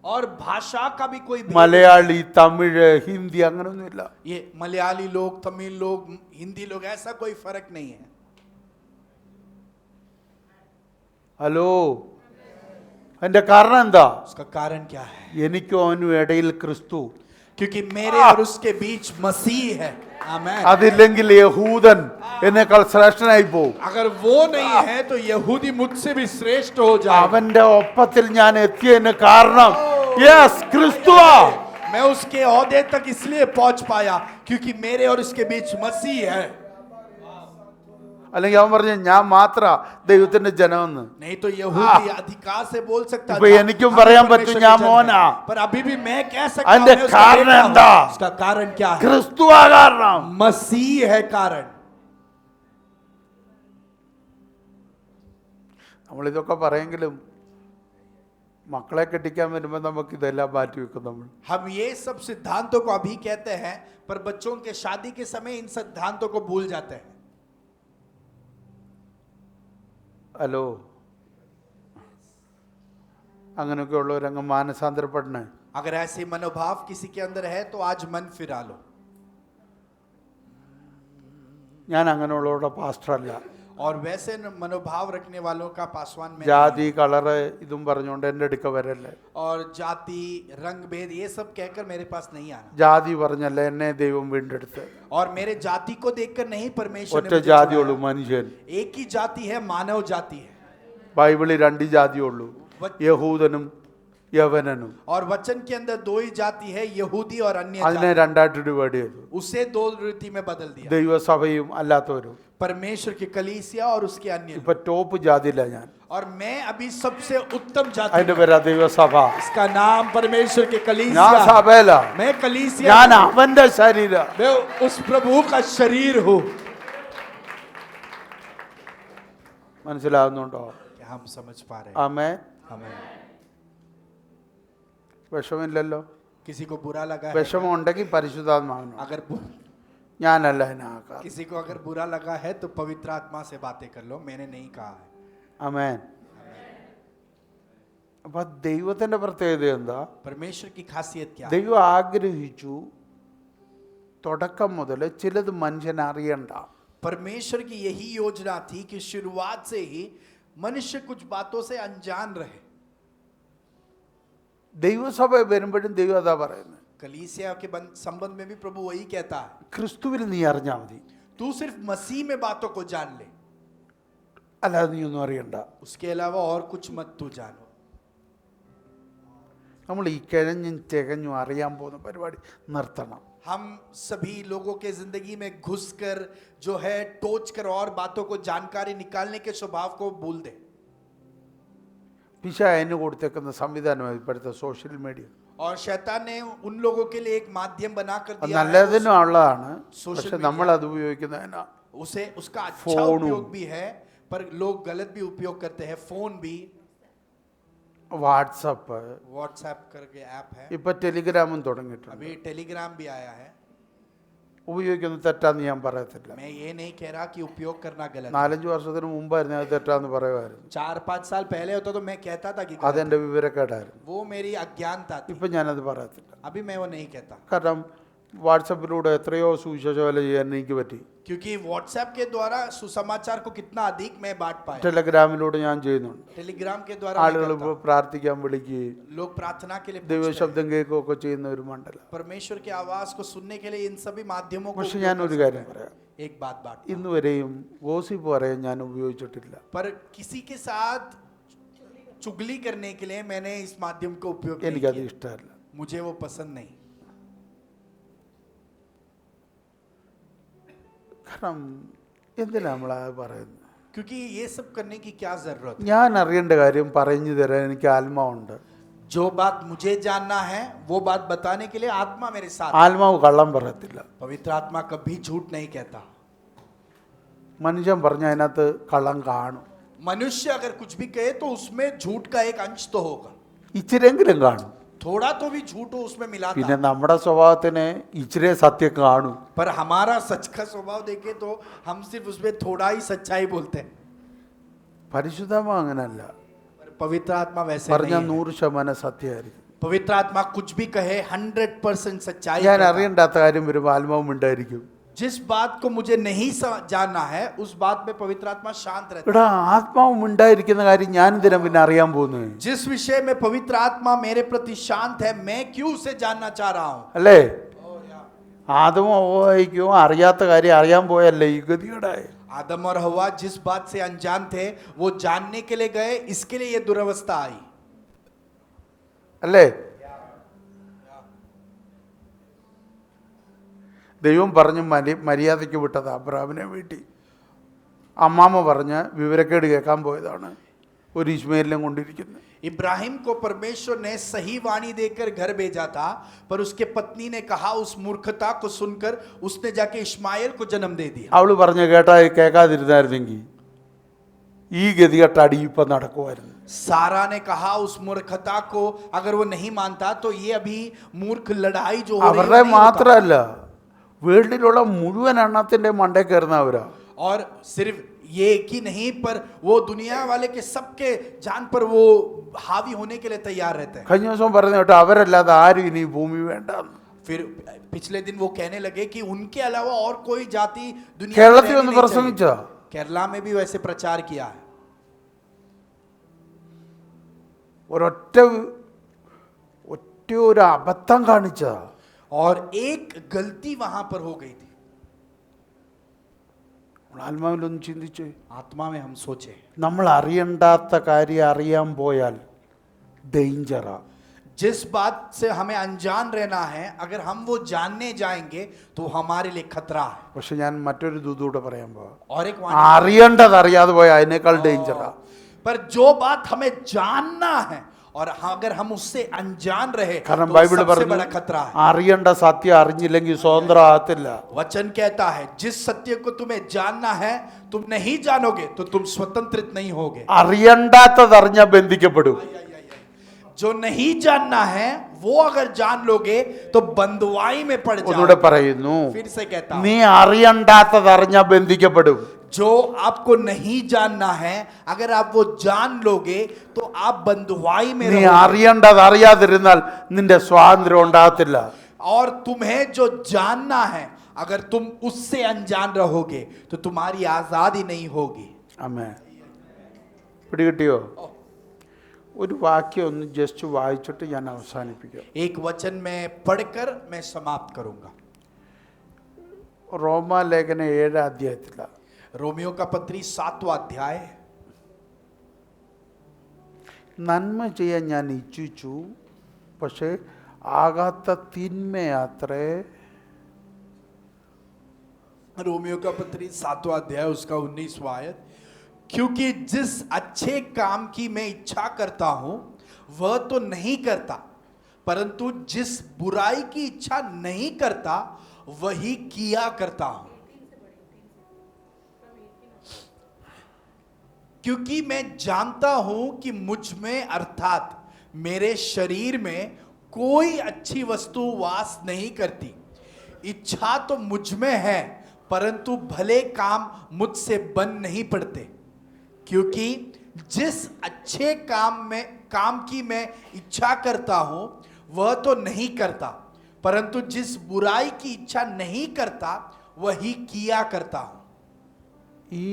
और भाषा का भी कोई भेद മലയാളി, തമിഴ്, ഹിന്ദി അങ്ങനൊന്നുമില്ല. नहीं। ये मलयाली लोग, तमिल लोग, हिंदी लोग, ऐसा कोई फर्क नहीं है। ഹലോ, അതിന്റെ കാരണം എന്താ? उसका कारण क्या है? എനിക്കും അവനും ഇടയിൽ ക്രിസ്തു. क्योंकि मेरे और उसके बीच मसीह है। आमेन। അതില്ലെങ്കിൽ യഹൂദൻ എന്നേക്കാൾ ശ്രേഷ്ഠനായി പോകും. अगर वो नहीं है तो यहूदी मुझसे भी श्रेष्ठ हो जाए। അവന്റെ ഒപ്പത്തിൽ ഞാൻ എത്തിയതിന് കാരണം യെസ് ക്രിസ്തുവാ. मैं उसके औहदे तक इसलिए पहुंच पाया क्योंकि मेरे और उसके बीच मसीह है। അല്ലെങ്കിൽ അവൻ പറഞ്ഞു ഞാൻ മാത്ര ദൈവത്തിന്റെ ജനമെന്ന്. नहीं तो यहूदी अधिकार से बोल सकता ഇപ്പൊ था, എനിക്കും हम പറയാൻ परमेश्वर പറ്റും के ഞാൻ जन हैं। മോനാ. पर अभी भी मैं कह सकता हूं അതിന്റെ मैं उसका കാരണം बेटा हूं। എന്താ? उसका कारण क्या है? ക്രിസ്തുവാ കാരണം. मसीह है कारण। നമ്മളിതൊക്കെ പറയെങ്കിലും മക്കളെ കെട്ടിക്കാൻ വരുമ്പോൾ നമുക്ക് ഇതെല്ലാം മാറ്റി വെക്കും നമ്മൾ. हम ये सब सिद्धांतों को अभी कहते हैं पर बच्चों के शादी के समय इन सिद्धांतों को भूल जाते हैं। ഹലോ, അങ്ങനെയൊക്കെ ഉള്ളവരങ്ങ് മാനസാന്തരപ്പെടണേ. अगर ऐसे मनोभाव किसी के अंदर है तो आज मन फिरा लो। ഞാൻ അങ്ങനെയുള്ളവരുടെ പാസ്റ്ററല്ല. और वैसे मनोभाव रखने वालों का पासवान में ജാതി കളറ് ഇതും പറഞ്ഞുകൊണ്ട് എൻ്റെ അടുക്ക വരല്ലേ. और जाति रंग भेद ये सब कहकर मेरे पास नहीं आना। ജാതി പറഞ്ഞല്ല എന്നെ ദൈവം വീണ്ടെടുത്ത്. और मेरे जाति को देखकर नहीं परमेश्वर ने ഒറ്റ मुझे ജാതിയുള്ളൂ चुनाया। മനുഷ്യൻ. एक ही जाति है, मानव जाति है। ബൈബിളിൽ രണ്ട് ജാതിയുള്ളൂ, യഹൂദനും യവനനും. और वचन के अंदर दो ही जाति है, यहूदी और अन्य അതിനെ जाति। രണ്ടായിട്ട് ഡിവൈഡ് ചെയ്തു. उसे दो रीति में बदल दिया, ദൈവസഭയും അല്ലാത്തവരും. परमेश्वर की कलीसिया और उसके अन्य। ഇപ്പൊ ടോപ്പ് ജാതിയില്ല ഞാൻ. और मैं अभी सबसे उत्तम जाति അതിന്റെ हूं। പേരാ ദൈവസഭ. इसका नाम परमेश्वर की ഞാൻ कलीसिया। സഭയില, मैं कलीसिया ഞാൻ हूं। അവന്റെ ശരീര. मैं उस प्रभु का शरीर हूं। മനസ്സിലാകുന്നുണ്ടോ? क्या हम समझ पा रहे हैं? ആമേൻ. हमें വിഷമില്ലല്ലോ. किसी को बुरा लगा है, വിഷമം ഉണ്ടെങ്കിൽ പരിശുദ്ധാത്മാവിനോ. अगर ഞാനല്ല അതിനാക്കാം. किसी को अगर बुरा लगा है तो पवित्र आत्मा से बातें कर लो, मैंने नहीं कहा है। ആമേൻ. അപ്പൊ ദൈവത്തിന്റെ പ്രത്യേകത എന്താ? परमेश्वर की खासियत क्या है? ദൈവം ആഗ്രഹിച്ചു തുടക്കം മുതൽ ചിലത് മനുഷ്യൻ അറിയണ്ട. परमेश्वर की यही योजना थी कि शुरुआत से ही मनुष्य कुछ बातों से अनजान रहे। ദൈവസഭ വരുമ്പോഴും ദൈവം അതാ പറയുന്നത്, कलीसिया के संबंध में भी प्रभु वही कहता है, ക്രിസ്തുവിൽ നീ അറിഞ്ഞാൽ മതി, तू सिर्फ मसीह में बातों को जान ले, അല്ലാതെ നീ ഒന്നും അറിയണ്ട. उसके अलावा और कुछ मत तू जानो। നമ്മൾ ഈ കിഴഞ്ഞും തികഞ്ഞും അറിയാൻ പോകുന്ന പരിപാടി നിർത്തണം. हम सभी लोगों के जिंदगी में घुसकर जो है टोच कर और बातों को जानकारी निकालने के स्वभाव को भूल दे। പിശാചിന് കൊടുത്തേക്കുന്ന സംവിധാനമാണ് ഇപ്പോഴത്തെ സോഷ്യൽ മീഡിയ. और शैतान ने उन लोगों के लिए एक माध्यम बनाकर അത് दिया है, നല്ലതിനും ഉള്ളതാണ്, सोशल പക്ഷെ मीडिया। നമ്മൾ അത് उपയോഗിക്കുന്നതിനാ. उसे उसका अच्छा फोन। उपयोग भी है पर लोग गलत भी उपयोग करते हैं। फोन भी, വാട്സപ്പ്, व्हाट्सएप करके ऐप है, ഇപ്പൊ ടെലിഗ്രാമും തുടങ്ങിയിട്ടുണ്ട്. अभी टेलीग्राम भी आया है। ഉപയോഗിക്കുന്നത് തെറ്റാന്ന് ഞാൻ പറയത്തില്ല. मैं ये नहीं कह रहा कि उपयोग करना गलत है। 4-5 വർഷത്തിന് മുമ്പായിരുന്നു അത് തെറ്റാന്ന് പറയുമായിരുന്നു. 4-5 साल पहले होता तो मैं कहता था कि गलत അതെന്റെ വിവരക്കേടായിരുന്നു. है। वो मेरी अज्ञानता थी, ഇപ്പൊ ഞാനത് പറയത്തില്ല. अभी मैं वो नहीं कहता। കാരണം വാട്സപ്പിലൂടെ എത്രയോ സുവിശേഷ വേല ചെയ്യാൻ എനിക്ക് പറ്റി. क्योंकि व्हाट्सएप के द्वारा सुसमाचार को कितना अधिक मैं बांट पाया। ടെലഗ്രാമിലൂടെ ഞാൻ ചെയ്യുന്നുണ്ട്. टेलीग्राम के द्वारा ആളുകൾ मैं करता हूं। പ്രാർത്ഥിക്കാൻ വിളിക്കുകയും लोग प्रार्थना के लिए पूछते हैं। ദൈവശബ്ദം കേൾക്കുകയൊക്കെ ചെയ്യുന്ന ഒരു മണ്ഡലം. परमेश्वर की आवाज को सुनने के लिए इन सभी माध्यमों को പക്ഷെ उपयोग ഞാൻ कर ഒരു सकते കാര്യം हैं। പറയാം, एक बात बात ഇന്ന് വരെയും ഗോസിപ്പ് പറയാൻ ഞാൻ ഉപയോഗിച്ചിട്ടില്ല. पर किसी के साथ चुगली करने के लिए मैंने इस माध्यम को उपयोग नहीं എനിക്കത് किया। ഇഷ്ടമല്ല. मुझे वो पसंद नहीं। കാരണം എന്തിനാ നമ്മളത് പറയുന്നത്? क्योंकि ये सब करने की क्या जरूरत है? ഞാൻ അറിയേണ്ട കാര്യം പറഞ്ഞു തരാൻ എനിക്ക് ആത്മാവുണ്ട്. जो बात मुझे जानना है वो बात बताने के लिए आत्मा मेरे साथ है। ആത്മാവ് കള്ളം പറയത്തില്ല. पवित्र आत्मा कभी झूठ नहीं कहता। മനുഷ്യൻ പറഞ്ഞ അതിനകത്ത് കള്ളം കാണും, मनुष्य अगर कुछ भी कहे तो उसमें झूठ का एक अंश तो होगा, ഇച്ചിരെങ്കിലും കാണും. थोड़ा तो भी झूठ हो उसमें मिला പിന്നെ था। നമ്മുടെ സ്വഭാവത്തിന് ഇച്ചിരി സത്യം കാണും. पर हमारा सच का स्वभाव देखे तो हम सिर्फ उसमें थोड़ा ही सच्चाई बोलते हैं। പരിശുദ്ധാത്മ അങ്ങനല്ല, पर पवित्र आत्मा वैसे പറഞ്ഞ नहीं है। 100% സത്യമായിരിക്കും. पवित्र आत्मा कुछ भी कहे 100% सच्चाई ഞാൻ कहता है। അറിയണ്ടാത്ത കാര്യം വരുമ്പോൾ ആത്മാവും ഉണ്ടായിരിക്കും. जिस बात को मुझे नहीं जानना है उस बात में पवित्र आत्मा शांत रहता है। എടാ, ആത്മാവും ഉണ്ടായിരിക്കുന്ന കാര്യം ഞാൻ എന്തിനാ പിന്നെ അറിയാൻ പോകുന്നത്? जिस विषय में पवित्र आत्मा मेरे प्रति शांत है, मैं क्यों उसे जानना चाह रहा हूं? അല്ലേ? ആദവും ഹവ്വായ്ക്കും അറിയാത്ത കാര്യം അറിയാൻ പോയല്ലേ ഈ ഗതികേടായി. आदम और हवा जिस बात से अनजान थे वो जानने के लिए गए, इसके लिए ये दुर्वस्था आई। അല്ലേ? ദൈവം പറഞ്ഞ് മര്യാദയ്ക്ക് വിട്ടത് അബ്രാമിനെ വീട്ടിൽ. അമ്മാമ്മ പറഞ്ഞ് വിവരക്കേട് കേൾക്കാൻ പോയതാണ് ഒരു ഇസ്മായിലിനെ കൊണ്ടിരിക്കുന്നത്. इब्राहिम को परमेश्वर ने सही वाणी देकर घर भेजा था, पर उसके पत्नी ने कहा, उस मूर्खता को सुनकर उसने जाके इश्माएल को जन्म दे दिया। അവള് പറഞ്ഞ് കേൾക്കാതിരുന്നായിരുന്നെങ്കിൽ ഈ ഗതികെട്ട അടി ഇപ്പം നടക്കുമായിരുന്നു. सारा ने कहा उस मूर्खता को अगर वो नहीं मानता तो ये अभी मूर्ख लड़ाई जो हो रही है അവരുടെ वो नहीं होता। മാത്രമല്ല, വേൾഡിലുള്ള മുഴുവൻ എണ്ണത്തിന്റെ മണ്ടേ കയറുന്നവരാ. और सिर्फ ये एक ही नहीं, पर वो दुनिया वाले के सबके जान पर वो हावी होने के लिए तैयार रहते हैं। കഴിഞ്ഞ ദിവസം പറഞ്ഞു കേട്ടോ, അവരല്ലാതെ ആരും ഇനി ഭൂമി വേണ്ട. फिर पिछले दिन वो कहने लगे कि उनके अलावा और कोई जाति दुनिया में കേരളത്തിൽ रहनी ഒന്ന് नहीं പ്രസംഗിച്ച चाहिए। केरला में भी वैसे प्रचार किया है। ഒരൊറ്റ ഒരു അബദ്ധം കാണിച്ച और एक गलती वहां पर हो गई थी। ആത്മാവിലൊന്ന് ചിന്തിച്ച്, आत्मा में हम सोचे, നമ്മൾ അറിയണ്ടാത്ത കാര്യം അറിയാൻ പോയാൽ ഡേഞ്ചറാ. जिस बात से हमें अनजान रहना है, अगर हम वो जानने जाएंगे तो हमारे लिए खतरा है। പക്ഷെ ഞാൻ മറ്റൊരു ദൂതൂടെ പറയാൻ പോവാ. और एक അറിയേണ്ടത് അറിയാതെ പോയാൽ അതിനേക്കാൾ ഡേഞ്ചറാ. पर जो बात हमें जानना है और अगर हम उससे अनजान रहे കാരണം तो ബൈബിൾ सबसे പറഞ്ഞു, बड़ा खतरा है। അറിയേണ്ട സത്യം അറിഞ്ഞില്ലെങ്കിൽ സ്വതന്ത്രമാകത്തില്ല. वचन कहता है जिस सत्य को तुम्हें जानना है तुम नहीं जानोगे तो तुम स्वतंत्रित नहीं होगे। അറിയണ്ടാത്തത് അറിഞ്ഞാൽ ബന്ധിക്കപ്പെടും. जो नहीं जानना है वो अगर जान लोगे तो बंधुआई में पड़ ഒന്നുകൂടെ जाओगे। പറയുന്നു, फिर से कहता हूं, നീ അറിയണ്ടാത്തത് അറിഞ്ഞാൽ ബന്ധിക്കപ്പെടും. जो आपको नहीं जानना है अगर आप वो जान लोगे तो आप बंधुआई में നീ रहोगे। അറിയേണ്ടത് അറിയാതിരുന്നാൽ നിന്റെ സ്വാതന്ത്ര്യം ഉണ്ടാകത്തില്ല. और तुम्हें जो जानना है अगर तुम उससे अनजान रहोगे तो तुम्हारी आजादी नहीं होगी। ആമേൻ. പിടികിട്ടിയോ? ഒരു വാക്യം ഒന്ന് ജസ്റ്റ് വായിച്ചിട്ട് ഞാൻ അവസാനിപ്പിക്കാം. एक वचन में पढ़कर मैं समाप्त करूंगा। റോമാലേഖന 7 അധ്യായത്തിലാണ്. रोमियो का पत्री 7वां अध्याय। നന്മ ചെയ്യാൻ ഞാൻ ഇച്ഛിച്ചു, പക്ഷേ ആകാത്ത തിന്മയാത്രേ. रोमियो का पत्री 7वां अध्याय उसका 19वां आयत। क्योंकि जिस अच्छे काम की मैं इच्छा करता हूं वह तो नहीं करता, परंतु जिस बुराई की इच्छा नहीं करता वही किया करता हूं। क्योंकि मैं जानता हूं कि मुझ में अर्थात मेरे शरीर में कोई अच्छी वस्तु वास नहीं करती। इच्छा तो मुझ में है परंतु भले काम मुझसे बन नहीं पड़ते। क्योंकि जिस अच्छे काम की मैं इच्छा करता हूं वह तो नहीं करता, परंतु जिस बुराई की इच्छा नहीं करता वही किया करता हूं। ഈ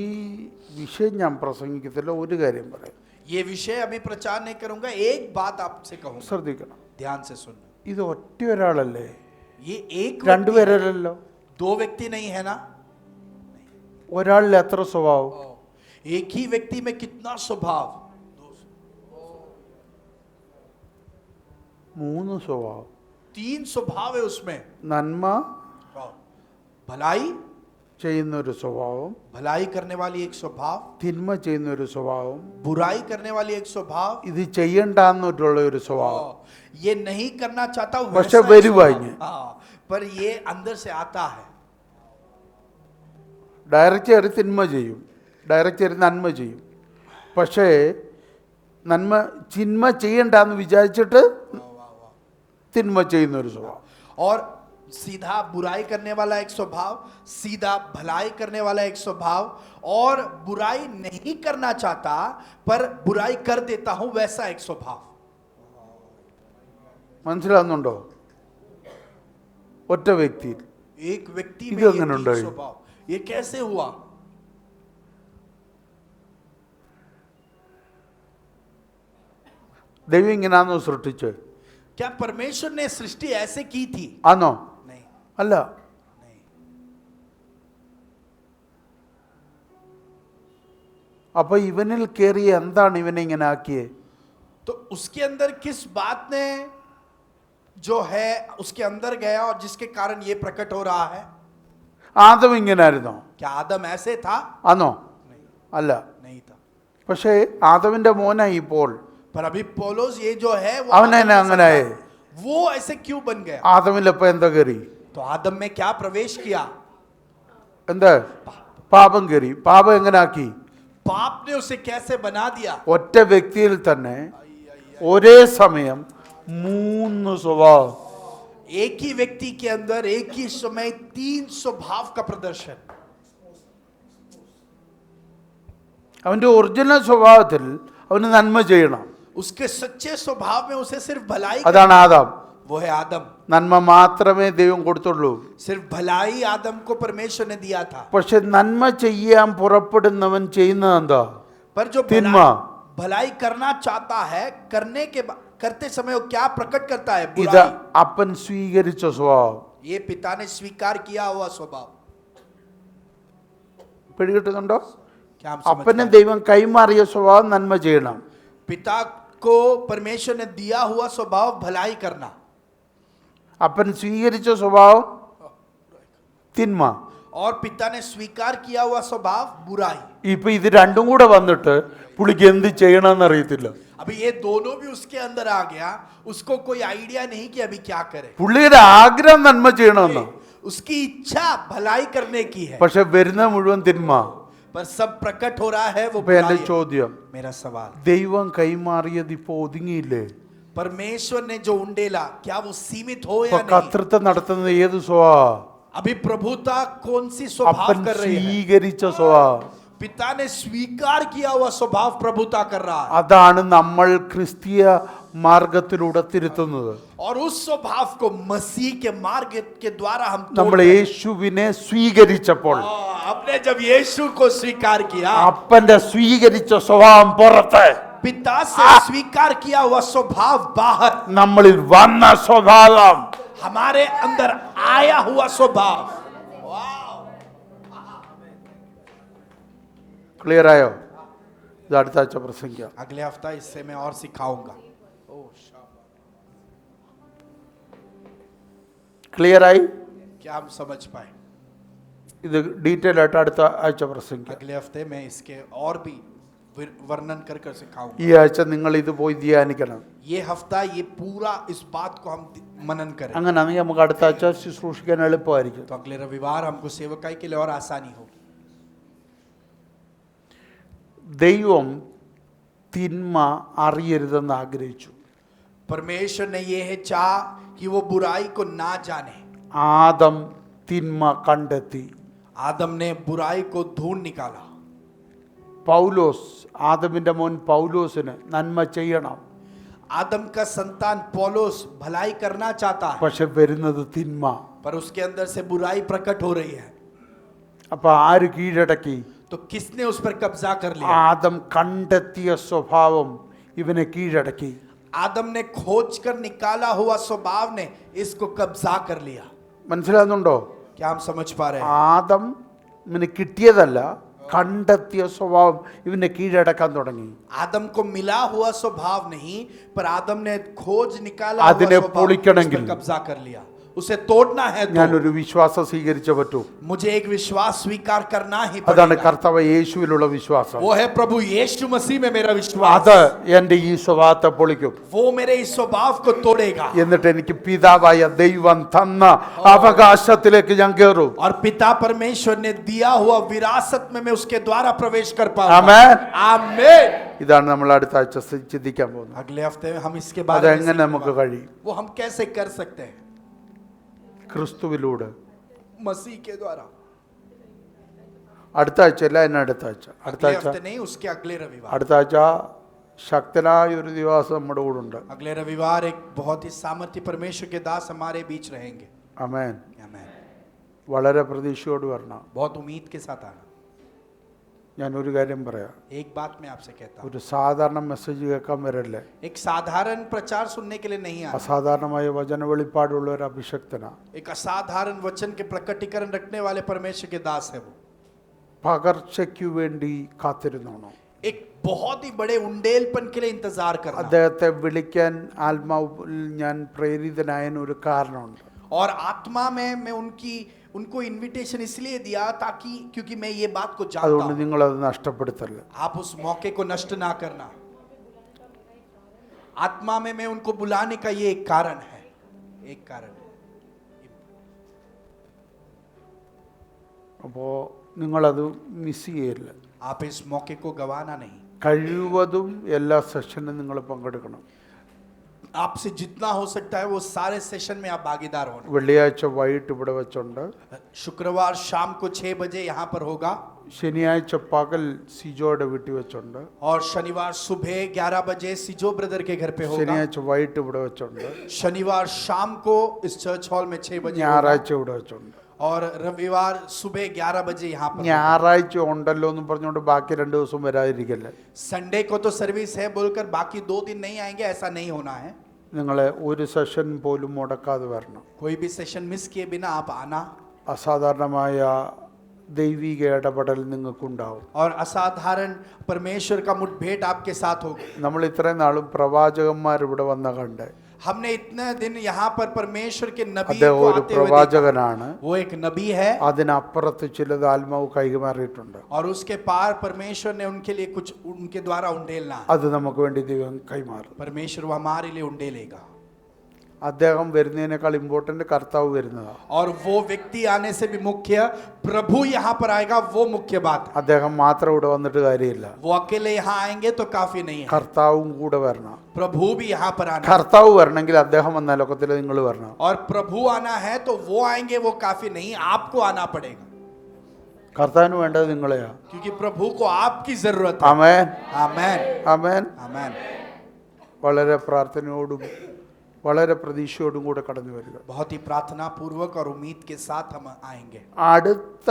വിഷയം ഞാൻ പ്രസംഗിക്കത്തില്ല, ഒരു കാര്യം പറയാം. ये विषय अभी प्रचार नहीं करूंगा, एक बात आपसे कहूंगा, ശ്രദ്ധിക്കണം. ध्यान से सुनना। ഇത് ഒറ്റ ഒരാളല്ലേ? ये एक രണ്ടുപേരല്ലോ. दो व्यक्ति नहीं है ना। ഒരാളിൽ എത്ര സ്വഭാവം? एक ही व्यक्ति में कितना स्वभाव? 3 സ്വഭാവം. 3 स्वभाव है उसमें। നന്മ भलाई ചെയ്യുന്ന ഒരു സ്വഭാവം, भलाई करने वाली एक स्वभाव, തിന്മ ചെയ്യുന്ന ഒരു സ്വഭാവം, बुराई करने वाली एक स्वभाव, ഇത് ചെയ്യണ്ടെന്നുള്ള ഒരു സ്വഭാവം. ये नहीं करना चाहता പക്ഷെ वैसा एक വരുവാ स्वभाव। ഇങ്ങ്. हाँ, पर ये अंदर से आता है। ഡയറക്റ്റ് കയറി തിന്മ ചെയ്യും, ഡയറക്റ്റ് കയറി നന്മ ചെയ്യും. പക്ഷേ തിന്മ ചെയ്യണ്ടെന്ന് വിചാരിച്ചിട്ട് തിന്മ ചെയ്യുന്ന ഒരു സ്വഭാവം. और सीधा बुराई करने वाला एक स्वभाव, सीधा भलाई करने वाला एक स्वभाव, और बुराई नहीं करना चाहता पर बुराई कर देता हूं वैसा एक स्वभाव. മനസ്സിലാകുന്നുണ്ടോ? ഒറ്റ വ്യക്തി एक व्यक्ति में ഇത് ये എങ്ങനെ तीन ഉണ്ടായി? स्वभाव, ये कैसे हुआ? ദൈവം ഇങ്ങനാന്നോ സൃഷ്ടിച്ച്? क्या परमेश्वर ने सृष्टि ऐसे की थी? ആന്നോ? नहीं. അല്ല. അപ്പൊ ഇവനിൽ കയറി എന്താണ് ഇവനെ ഇങ്ങനെ ആക്കിയേ? तो उसके अंदर किस बात ने जो है उसके अंदर गया और जिसके कारण ये प्रकट हो रहा है? ആദം ഇങ്ങനായിരുന്നോ? क्या आदम ऐसे था? ആന്നോ? അല്ല. नहीं था. പക്ഷേ ആദമിന്റെ മോനായി ഇപ്പോൾ. पर अभी पौलुस ये जो है वो അവനെ आदम का അങ്ങനെ ആയി. संतान है. वो ऐसे क्यों बन गया? ആദമിലപ്പോ എന്താ കയറി? तो आदम में क्या प्रवेश किया? എന്താ? പാപം കയറി. പാപം എങ്ങനാക്കി? पाप ने उसे कैसे बना दिया? ഒറ്റ വ്യക്തിയിൽ തന്നെ ഒരേ സമയം 3 സ്വഭാവം. एक ही व्यक्ति के अंदर एक ही समय 3 स्वभाव का प्रदर्शन. അവന്റെ ഒറിജിനൽ സ്വഭാവത്തിൽ അവന് നന്മ ചെയ്യണം. उसके सच्चे स्वभाव में उसे सिर्फ भलाई അതാണ് ആദം. वो है आदम. നന്മ മാത്രമേ ദൈവം കൊടുത്തുള്ളൂ. सिर्फ भलाई आदम को परमेश्वर ने दिया था. പക്ഷെ നന്മ ചെയ്യാൻ പുറപ്പെടുന്നവൻ ചെയ്യുന്നത് എന്താ? पर जो तिन्मा। भलाई करना चाहता है करते समय वो क्या प्रकट करता है? ഇത് बुराई. അപ്പൻ സ്വീകരിച്ച സ്വഭാവം. ये पिता ने स्वीकार किया हुआ स्वभाव. പിടികിട്ടുന്നുണ്ടോ? क्या हम समझ അപ്പന് पाए? ദൈവം കൈമാറിയ സ്വഭാവം നന്മ ചെയ്യണം. पिता को परमेश्वर ने दिया हुआ स्वभाव भलाई करना. അപ്പൻ സ്വീകരിച്ച സ്വഭാവം തിന്മ. और पिता ने स्वीकार किया हुआ स्वभाव बुराई. ഇപ്പൊ ഇത് രണ്ടും കൂടെ വന്നിട്ട് പുള്ളിക്ക് എന്ത് ചെയ്യണമെന്ന് അറിയത്തില്ല. अभी ये दोनों भी उसके अंदर आ गया, उसको कोई आइडिया नहीं कि अभी क्या करे. പുള്ളിയുടെ ആഗ്രഹം നന്മ ചെയ്യണമെന്ന്. उसकी इच्छा भलाई करने की है, പക്ഷെ വരുന്ന മുഴുവൻ തിന്മ. पर सब प्रकट हो रहा है वो ഇപ്പൊ എന്റെ बुराई है. ചോദ്യം, मेरा सवाल, ദൈവം കൈമാറിയത് ഇപ്പൊ ഒതുങ്ങിയില്ലേ? परमेश्वर ने जो उंडेला क्या वो सीमित हो ഇപ്പൊ या नहीं? കർത്തൃത്വം നടത്തുന്നത് ഏത് സ്വഭാവ? अभी प्रभुता कौन सी स्वभाव അപ്പൻ कर रही है? സ്വീകരിച്ച സ്വഭാവം. पिता ने स्वीकार किया हुआ स्वभाव प्रभुता कर रहा है. അതാണ് നമ്മൾ ക്രിസ്തീയ മാർഗത്തിലൂടെ തിരുത്തുന്നത്. और उस स्वभाव को मसीह के मार्ग के द्वारा हम നമ്മൾ तोड़ते हैं. യേശുവിനെ സ്വീകരിച്ചപ്പോൾ हमने जब यीशु को स्वीकार किया, അപ്പന്റെ സ്വീകരിച്ച സ്വഭാവം പുറത്ത്, पिता से स्वीकार किया हुआ स्वभाव बाहर, നമ്മളിൽ വന്ന സ്വഭാവം हमारे अंदर आया हुआ स्वभाव. ക്ലിയർ ആയോ? ഇത് അടുത്ത ആഴ്ച പ്രസംഗിക്കാം. अगले हफ्ता इससे मैं और सिखाऊंगा. ക്ലിയർ ആയി? क्या हम समझ पाए? ഇത് ഡീറ്റെയിൽ ആയിട്ട് അടുത്ത ആഴ്ച പ്രസംഗിക്കാം. अगले हफ्ते मैं इसके और भी वर्णन कर कर सिखाऊंगा. ഈ ആഴ്ച നിങ്ങൾ ഇത് പോയി ധ്യാനിക്കണം. ये हफ्ता ये पूरा इस बात को हम मनन करें, അങ്ങനെയാണെങ്കിൽ നമുക്ക് അടുത്ത ആഴ്ച ശുശ്രൂഷിക്കാൻ എളുപ്പമായിരിക്കും. तो अगले रविवार हमको सेवकाई के लिए और आसानी होगी. ദൈവം തിന്മ അറിയരുതെന്ന് ആഗ്രഹിച്ചു. परमेश्वर ने ये है चाह कि वो बुराई को ना जाने. ആദം തിന്മ കണ്ടെത്തി. आदम ने बुराई को ढूंढ निकाला. പൗലോസ്, ആദമിന്റെ മോൻ പൗലോസിന് നന്മ ചെയ്യണം. आदम का संतान पौलुस भलाई करना चाहता है, പക്ഷെ വരുന്നത് തിന്മ. पर उसके अंदर से बुराई प्रकट हो रही है. അപ്പൊ ആര് കീഴടക്കി? तो किसने उस पर कब्जा कर लिया? ആദം കണ്ടെത്തിയ സ്വഭാവം ഇവനെ കീഴടക്കി. आदम ने खोज कर निकाला हुआ स्वभाव ने इसको कब्जा कर लिया. മനസ്സിലാകുന്നുണ്ടോ? क्या हम समझ पा रहे हैं? ആദം ഇവന് കിട്ടിയതല്ല, കണ്ടെത്തിയ സ്വഭാവം ഇവനെ കീഴടക്കാൻ തുടങ്ങി. आदम को मिला हुआ स्वभाव नहीं, पर आदम ने खोज निकाला അതിനെ हुआ स्वभाव उस പൊളിക്കണമെങ്കിൽ पर कब्जा कर लिया. उसे तोड़ना है तो ഞാനൊരു വിശ്വാസം സ്വീകരിച്ചേ പറ്റൂ. मुझे एक विश्वास स्वीकार करना ही അതാണ് पड़ेगा. കർത്താവ് യേശുവിലുള്ള വിശ്വാസം. वो है प्रभु यीशु मसीह में मेरा विश्वास. അത് എന്റെ ഈ സ്വഭാവത്തെ പൊളിക്കും. वो मेरे इस स्वभाव को तोड़ेगा. എന്നിട്ട് എനിക്ക് പിതാവായ ദൈവം തന്ന അവകാശത്തിലേക്ക് ഞാൻ കയറും. और पिता परमेश्वर ने दिया हुआ विरासत में मैं उसके द्वारा प्रवेश कर पाऊंगा. ആമേൻ. आमीन. ഇതാണ് നമ്മൾ അടുത്ത ആഴ്ച ചിന്തിക്കാൻ പോകുന്നത്. अगले हफ्ते में हम इसके बारे में അതെങ്ങനെ सीखने നമുക്ക് वाले हैं। കഴിയും? वो हम कैसे कर सकते हैं? ക്രിസ്തുവിലൂടെ. मसीह के द्वारा। അടുത്ത ആഴ്ചയല്ല, എന്നെ അടുത്ത ആഴ്ച. അടുത്ത अगले ആഴ്ച हफ्ते नहीं, उसके अगले रविवार। അടുത്ത ആഴ്ച ശക്തനായ ഒരു ദിവസം നമ്മുടെ കൂടെ ഉണ്ട്. अगले रविवार एक बहुत ही सामर्थ्य परमेश्वर के दास हमारे बीच रहेंगे। ആമേൻ. आमीन। വളരെ പ്രതീക്ഷയോട് വരണം. बहुत उम्मीद के साथ आना। ഞാൻ ഒരു കാര്യം പറയാം, एक बात मैं आपसे कहता हूँ, ഒരു സാധാരണ മെസ്സേജ് കേൾക്കാൻ വരല്ലേ. एक साधारण प्रचार सुनने के लिए नहीं आना। അസാധാരണമായ വചന വെളിപ്പാടുള്ള ഒരു അഭിഷക്തനാ. एक असाधारण वचन के प्रकटीकरण रखने वाले परमेश्वर के दास है वो। പകർച്ചയ്ക്കു വേണ്ടി കാത്തിരുന്നോണം. एक बहुत ही बड़े उंडेलपन के लिए इंतजार करना। അദ്ദേഹത്തെ വിളിക്കാൻ ആത്മാവിൽ ഞാൻ പ്രേരിതനായതിന് ഒരു കാരണമുണ്ട്. और आत्मा में मैं उनको इनविटेशन इसलिए दिया ताकि क्योंकि मैं ये बात को जानता അതുകൊണ്ട് हूँ। നിങ്ങളത് നഷ്ടപ്പെടുത്തല്ല. आप उस मौके को नष्ट ना करना। आत्मा में मैं उनको बुलाने का ये एक कारण है, एक कारण है। അപ്പോൾ നിങ്ങളത് മിസ് ചെയ്യല്ല. आप इस मौके को गवाना नहीं। കഴിവതും എല്ലാ സെഷനും നിങ്ങൾ പങ്കെടുക്കണം. आपसे जितना हो सकता है वो सारे सेशन में आप भागीदार होना। വെള്ളിയാഴ്ച വൈകിട്ട് ഇവിടെ വെച്ചുണ്ട്. शुक्रवार शाम को 6 बजे यहाँ पर होगा। ശനിയാഴ്ച പകൽ സിജോയുടെ വീട്ടിൽ വെച്ചുണ്ട്. और शनिवार सुबह 11 बजे सिजो ब्रदर के घर पे होगा। ശനിയാഴ്ച വൈകിട്ട് ഇവിടെ വെച്ചുണ്ട്. शनिवार शाम को इस चर्च हॉल में 6 बजे होगा। ഞായറാഴ്ച ഇവിടെ വെച്ചുണ്ട്. और रविवार सुबह 11 बजे यहाँ पर होगा। ഞായറാഴ്ച ഉണ്ടല്ലോ എന്ന് പറഞ്ഞുകൊണ്ട് ബാക്കി 2 ദിവസം വരാതിരിക്കല്ലേ. संडे को तो सर्विस है बोलकर बाकी 2 दिन नहीं आएंगे, ऐसा नहीं होना है। നിങ്ങൾ ഒരു സെഷൻ പോലും മുടക്കാതെ വരണം. कोई भी सेशन मिस किए बिना आप आना। അസാധാരണമായ ദൈവിക ഇടപെടൽ നിങ്ങൾക്കുണ്ടാവും. और असाधारण परमेश्वर का मुठभेड़ आपके साथ होगा। നമ്മൾ ഇത്രയും നാളും പ്രവാചകന്മാർ ഇവിടെ വന്ന കണ്ടേ. हमने इतने दिन यहाँ पर परमेश्वर के नबी അദ്ദേഹം को ഒരു आते हुए देखा। പ്രവാചകനാണ്. वो एक नबी है അതിനപ്പുറത്ത് ചിലത് ആത്മാവ് കൈമാറിയിട്ടുണ്ട്. और उसके पार परमेश्वर ने उनके लिए कुछ उनके द्वारा उंडेलना है। അത് നമുക്ക് വേണ്ടി ദൈവം കൈമാറും. परमेश्वर वो हमारे लिए उंडेलेगा। അദ്ദേഹം വരുന്നതിനേക്കാൾ ഇമ്പോർട്ടൻ്റ് കർത്താവ് വരുന്നതാണ്. और वो व्यक्ति आने से भी मुख्य प्रभु यहाँ पर आएगा, वो मुख्य बात है। അദ്ദേഹം മാത്രം ഇവിടെ വന്നിട്ട് കാര്യമില്ല. वो अकेले यहाँ आएंगे तो काफी नहीं है, കർത്താവും കൂടെ വരണം. प्रभु भी यहाँ पर आना है। കർത്താവ് വരണമെങ്കിൽ അദ്ദേഹം വന്ന ലോകത്തിൽ നിങ്ങൾ വരണം. और प्रभु आना है तो वो आएंगे, वो काफी नहीं, आपको आना पड़ेगा। കർത്താവിന് വേണ്ടത് നിങ്ങളെയാ. क्योंकि प्रभु को आपकी जरूरत है। ആമേൻ. आमेन ആമേൻ. आमेन। വളരെ പ്രാർത്ഥനയോടും വളരെ പ്രതീക്ഷയോടും കൂടെ കടന്നു വരിക. बहुत ही प्रार्थना पूर्वक और उम्मीद के साथ हम आएंगे। അടുത്ത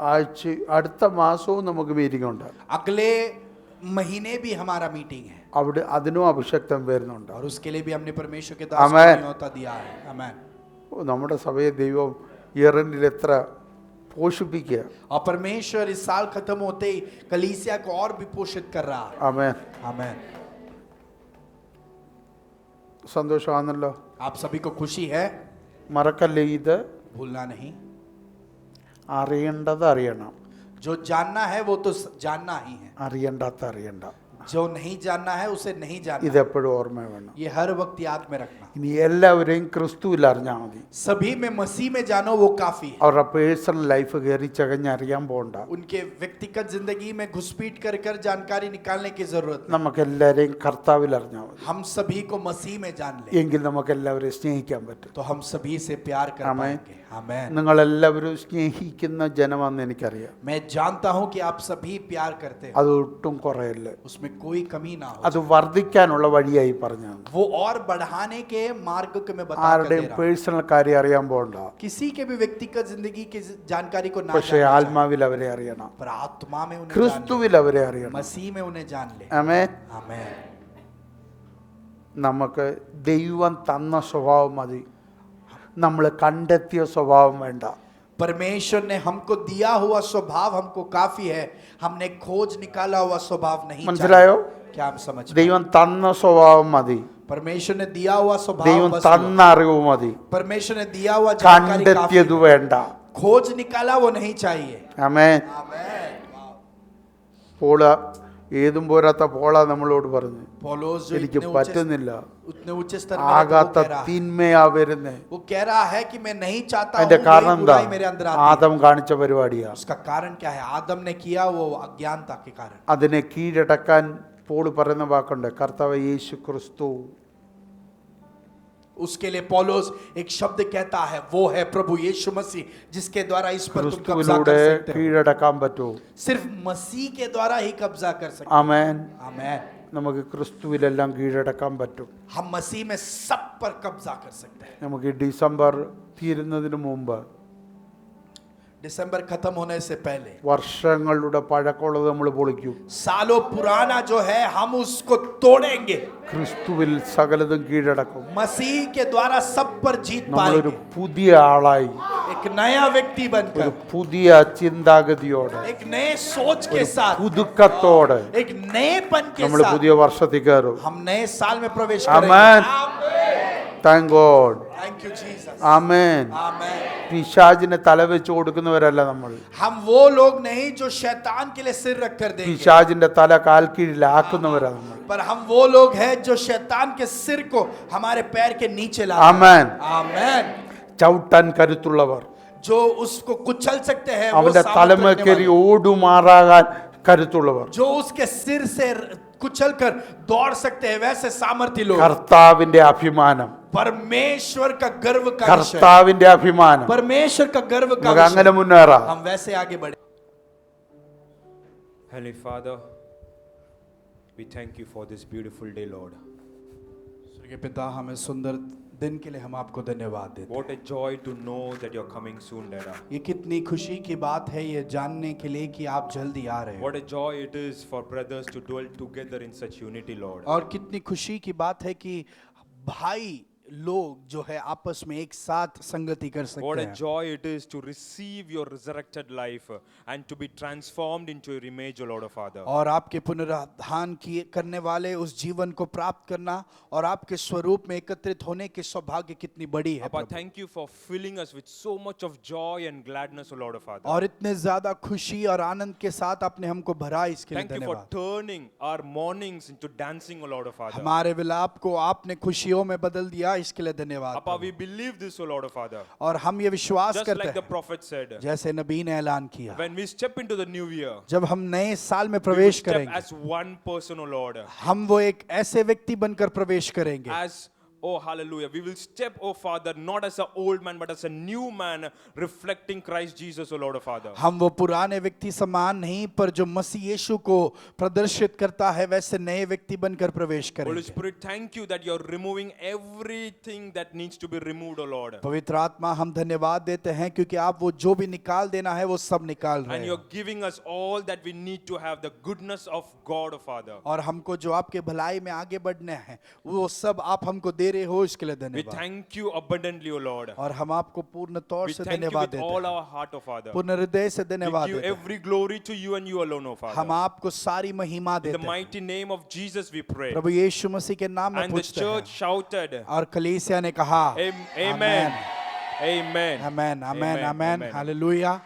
ആഴ്ച അടുത്ത മാസവും നമുക്ക് മീറ്റിംഗ് ഉണ്ട്. अगले महीने भी हमारा मीटिंग है അവിടെ അതിനും അഭിഷക്തം വരുന്നുണ്ട്. और उसके लिए भी हमने परमेश्वर के दास आमेन। को न्योता दिया है। आमेन। നമ്മുടെ സഭയെ ദൈവം ഇയറിൽ എത്ര പോഷിപ്പിക്കുക. और परमेश्वर इस साल खत्म होते ही कलीसिया को और भी पोषित कर रहा है। ആമേൻ. आमेन। സന്തോഷമാണല്ലോ. आप सभी को खुशी है, മറക്കല്ലേ, ഇത് भूलना नहीं। അറിയേണ്ടത് അറിയണം, जो जानना है वो तो जानना ही है, അറിയണ്ടാത്ത അറിയണ്ട. जो नहीं जानना है उसे नहीं जानना। ഇതെപ്പോഴും ഓർമ്മ വേണം. ये हर वक्त याद में रखना। ഇനി എല്ലാവരെയും ക്രിസ്തുവിൽ അറിഞ്ഞാൽ മതി. सभी में मसीह में जानो वो काफी है। അവരുടെ പേഴ്സണൽ ലൈഫ് കയറി ചകഞ്ഞറിയാൻ പോകണ്ട. उनके व्यक्तिगत जिंदगी में घुसपीट कर कर जानकारी निकालने की जरूरत नहीं। നമുക്ക് എല്ലാവരെയും കർത്താവിൽ അറിഞ്ഞാൽ മതി. हम सभी को मसीह में जान ले എങ്കിൽ നമുക്ക് എല്ലാവരെയും സ്നേഹിക്കാൻ പറ്റും. तो हम सभी से प्यार कर आमेन। पाएंगे। आमेन। നിങ്ങളെല്ലാവരും സ്നേഹിക്കുന്ന ജനമാണെന്ന് എനിക്കറിയാം. मैं जानता हूं कि आप सभी प्यार करते हैं, അത് ഒട്ടും കുറയല്ല. उसमें कोई कमी ना हो। അത് വർദ്ധിക്കാനുള്ള വഴിയായി പറഞ്ഞാൽ वो और बढ़ाने के मार्ग को मैं बता कर दे ആരുടെയും रहा हूं। പേഴ്സണൽ കാര്യം അറിയാൻ പോകണ്ട. किसी के भी व्यक्तिगत जिंदगी की जानकारी को ना പക്ഷേ जानना ആത്മാവിൽ അവരെ അറിയണം, चाहिए, पर आत्मा में उन्हें जान ക്രിസ്തുവിൽ അവരെ ले, അറിയണം. मसीह में उन्हें जान ले। ആമേൻ. आमेन। നമുക്ക് ദൈവം തന്ന സ്വഭാവം മതി, നമ്മൾ കണ്ടെത്തിയ സ്വഭാവം വേണ്ട. परमेश्वर ने हमको दिया हुआ स्वभाव हमको काफी है, हमने खोज निकाला हुआ स्वभाव नहीं മനസ്സിലായോ? चाहिए। क्या हम समझ पाए? ദൈവം തന്ന സ്വഭാവം മതി, परमेश्वर ने दिया हुआ स्वभाव ദൈവം बस തന്ന അറിവ് മതി, परमेश्वर ने दिया हुआ जानकारी काफी കണ്ടെത്തിയത് है। വേണ്ട. खोज निकाला वो नहीं चाहिए। ആമേൻ. आमेन। പോള ഏതും പോരാത്ത പോള നമ്മളോട് പറഞ്ഞു, पौलुस जो എനിക്ക് उतने പറ്റുന്നില്ല, ऊंचे स्तर में है, ആകാത്ത वो कह रहा है- തിന്മയാ വരുന്നേ. वो कह रहा है कि मैं नहीं चाहता അതിന്റെ हूं, കാരണം वही എന്താ? बुराई मेरे अंदर आती है। ആദം കാണിച്ച പരിപാടിയാ. उसका कारण क्या है? आदम ने किया वो अज्ञानता के कारण। അതിനെ കീഴടക്കാൻ പോൾ പറയുന്ന വാക്കുണ്ട്, കർത്താവ് യേശു ക്രിസ്തു. उसके लिए पौलुस एक शब्द कहता है, वो है प्रभु यीशु मसीह, जिसके द्वारा इस पर तुम कब्जा ക്രിസ്തുവിലൂടെ कर सकते हो. കീഴടക്കാൻ പറ്റൂ. सिर्फ मसीह के द्वारा ही कब्जा कर सकते ആമേൻ. हैं. आमेन. നമുക്ക് ക്രിസ്തുവിലെല്ലാം കീഴടക്കാൻ പറ്റും. हम मसीह में सब पर कब्जा कर सकते हैं. നമുക്ക് ഈ ഡിസംബർ തീരുന്നതിന് മുമ്പ് दिसंबर खत्म होने से पहले വർഷങ്ങളുടെ പഴക്കമുള്ളത് നമ്മൾ പൊളിക്കും. सालों पुराना जो है हम उसको तोड़ेंगे. ക്രിസ്തുവിൽ സകലതും കീഴടക്കും. मसीह के द्वारा सब पर जीत നമ്മളൊരു पाएंगे. പുതിയ ആളായി, एक नया व्यक्ति ഒരു बनकर, പുതിയ ചിന്താഗതിയോടെ, एक नए सोच के साथ, പുതുക്കത്തോടെ एक नएपन के നമ്മൾ साथ പുതിയ വർഷത്തിൽ കയറും. हम नए साल में प्रवेश Amen. करेंगे. Thank God. Thank you Jesus. Amen. Amen. പിശാചിനെ തലവെച്ച് കൊടുക്കുന്നവരല്ല നമ്മൾ. हम वो लोग नहीं जो शैतान के लिए सिर रख कर देंगे, പിശാചിന്റെ തല കാൽ കീഴിലാക്കുന്നവരാണ് നമ്മൾ. पर हम वो लोग हैं जो शैतान के सिर को हमारे पैर के नीचे ला. ആമേൻ. आमेन. ചവിട്ടാൻ കരുത്തുള്ളവർ, जो उसको कुचल सकते हैं, वो അവന്റെ साबित തലമ करने കയറി वाले. ഓടുമാറാകാൻ കരുത്തുള്ളവർ, जो उसके सिर से कुचल कर दौड़ सकते हैं, वैसे सामर्थ्य लोग. കർത്താവിന്റെ അഭിമാനം, परमेश्वर का गर्व का विषय, കർത്താവിന്റെ അഭിമാനം. परमेश्वर का गर्व का നമുക്ക് അങ്ങനെ विषय. മുന്നേറാം. हम वैसे आगे बढ़े. Heavenly Father, we thank you for this beautiful day, Lord. स्वर्गीय पिता, हमें सुंदर दिन के लिए हम आपको धन्यवाद देते हैं. What a joy to know that you're coming soon, Dada. ये कितनी खुशी की बात है ये जानने के लिए कि आप जल्दी आ रहे हैं. What a joy it is for brothers to dwell together in such unity, Lord. और कितनी खुशी की बात है कि भाई लोग जो है आपस में एक साथ संगति कर What सकते a हैं. joy it is to receive your resurrected life and to be transformed into your image, O Lord of Father. और आपके पुनरुत्थान किए करने वाले उस जीवन को प्राप्त करना और आपके स्वरूप में एकत्रित होने के सौभाग्य कितनी बड़ी है Appa, Prabhu. thank you for filling us with so much of joy and gladness, O Lord of Father. और इतने ज्यादा खुशी और आनंद के साथ आपने हमको भरा, इसके लिए Thank you for धन्यवाद. turning our mornings into dancing, O Lord of Father. हमारे विलाप को आपने खुशियों में बदल दिया, इसके लिए धन्यवाद. Appa, we believe this, O Lord of Father. और हम ये विश्वास Just करते like the हैं prophet said, जैसे नबी ने ऐलान किया, when we step into the new year, जब हम नए साल में we will प्रवेश step करेंगे, as one person, O Lord. हम वो एक ऐसे व्यक्ति बनकर प्रवेश करेंगे. As oh hallelujah, we will step, oh Father, not as an old man but as a new man reflecting Christ Jesus, O Lord of Father. हम वो पुराने व्यक्ति समान नहीं, पर जो मसीह यीशु को प्रदर्शित करता है वैसे नए व्यक्ति बनकर प्रवेश Holy करेंगे. Spirit, thank you that you're removing everything that needs to be removed, O Lord. पवित्र आत्मा, हम धन्यवाद देते हैं क्योंकि आप वो जो भी निकाल देना है वो सब निकाल रहे And हैं. you're giving us all that we need to have the goodness of God, O Father. और हमको जो आपके भलाई में आगे बढ़ने हैं वो सब आप हमको दे रहे हो, इसके लिए We धन्यवाद. thank you abundantly, O Lord. और हम आपको पूर्ण तौर We से thank you धन्यवाद with देते all हैं, our heart, O Father. पूर्ण हृदय से We धन्यवाद give देते हैं. every glory to you and you alone, O हम Father. आपको सारी महिमा In the देते हैं. mighty name of Jesus we pray. प्रभु यीशु मसीह के नाम में And the पूछते church हैं. shouted, और कलीसिया ने कहा Amen. Amen. आमेन, आमेन, आमेन, Amen. हालेलुया.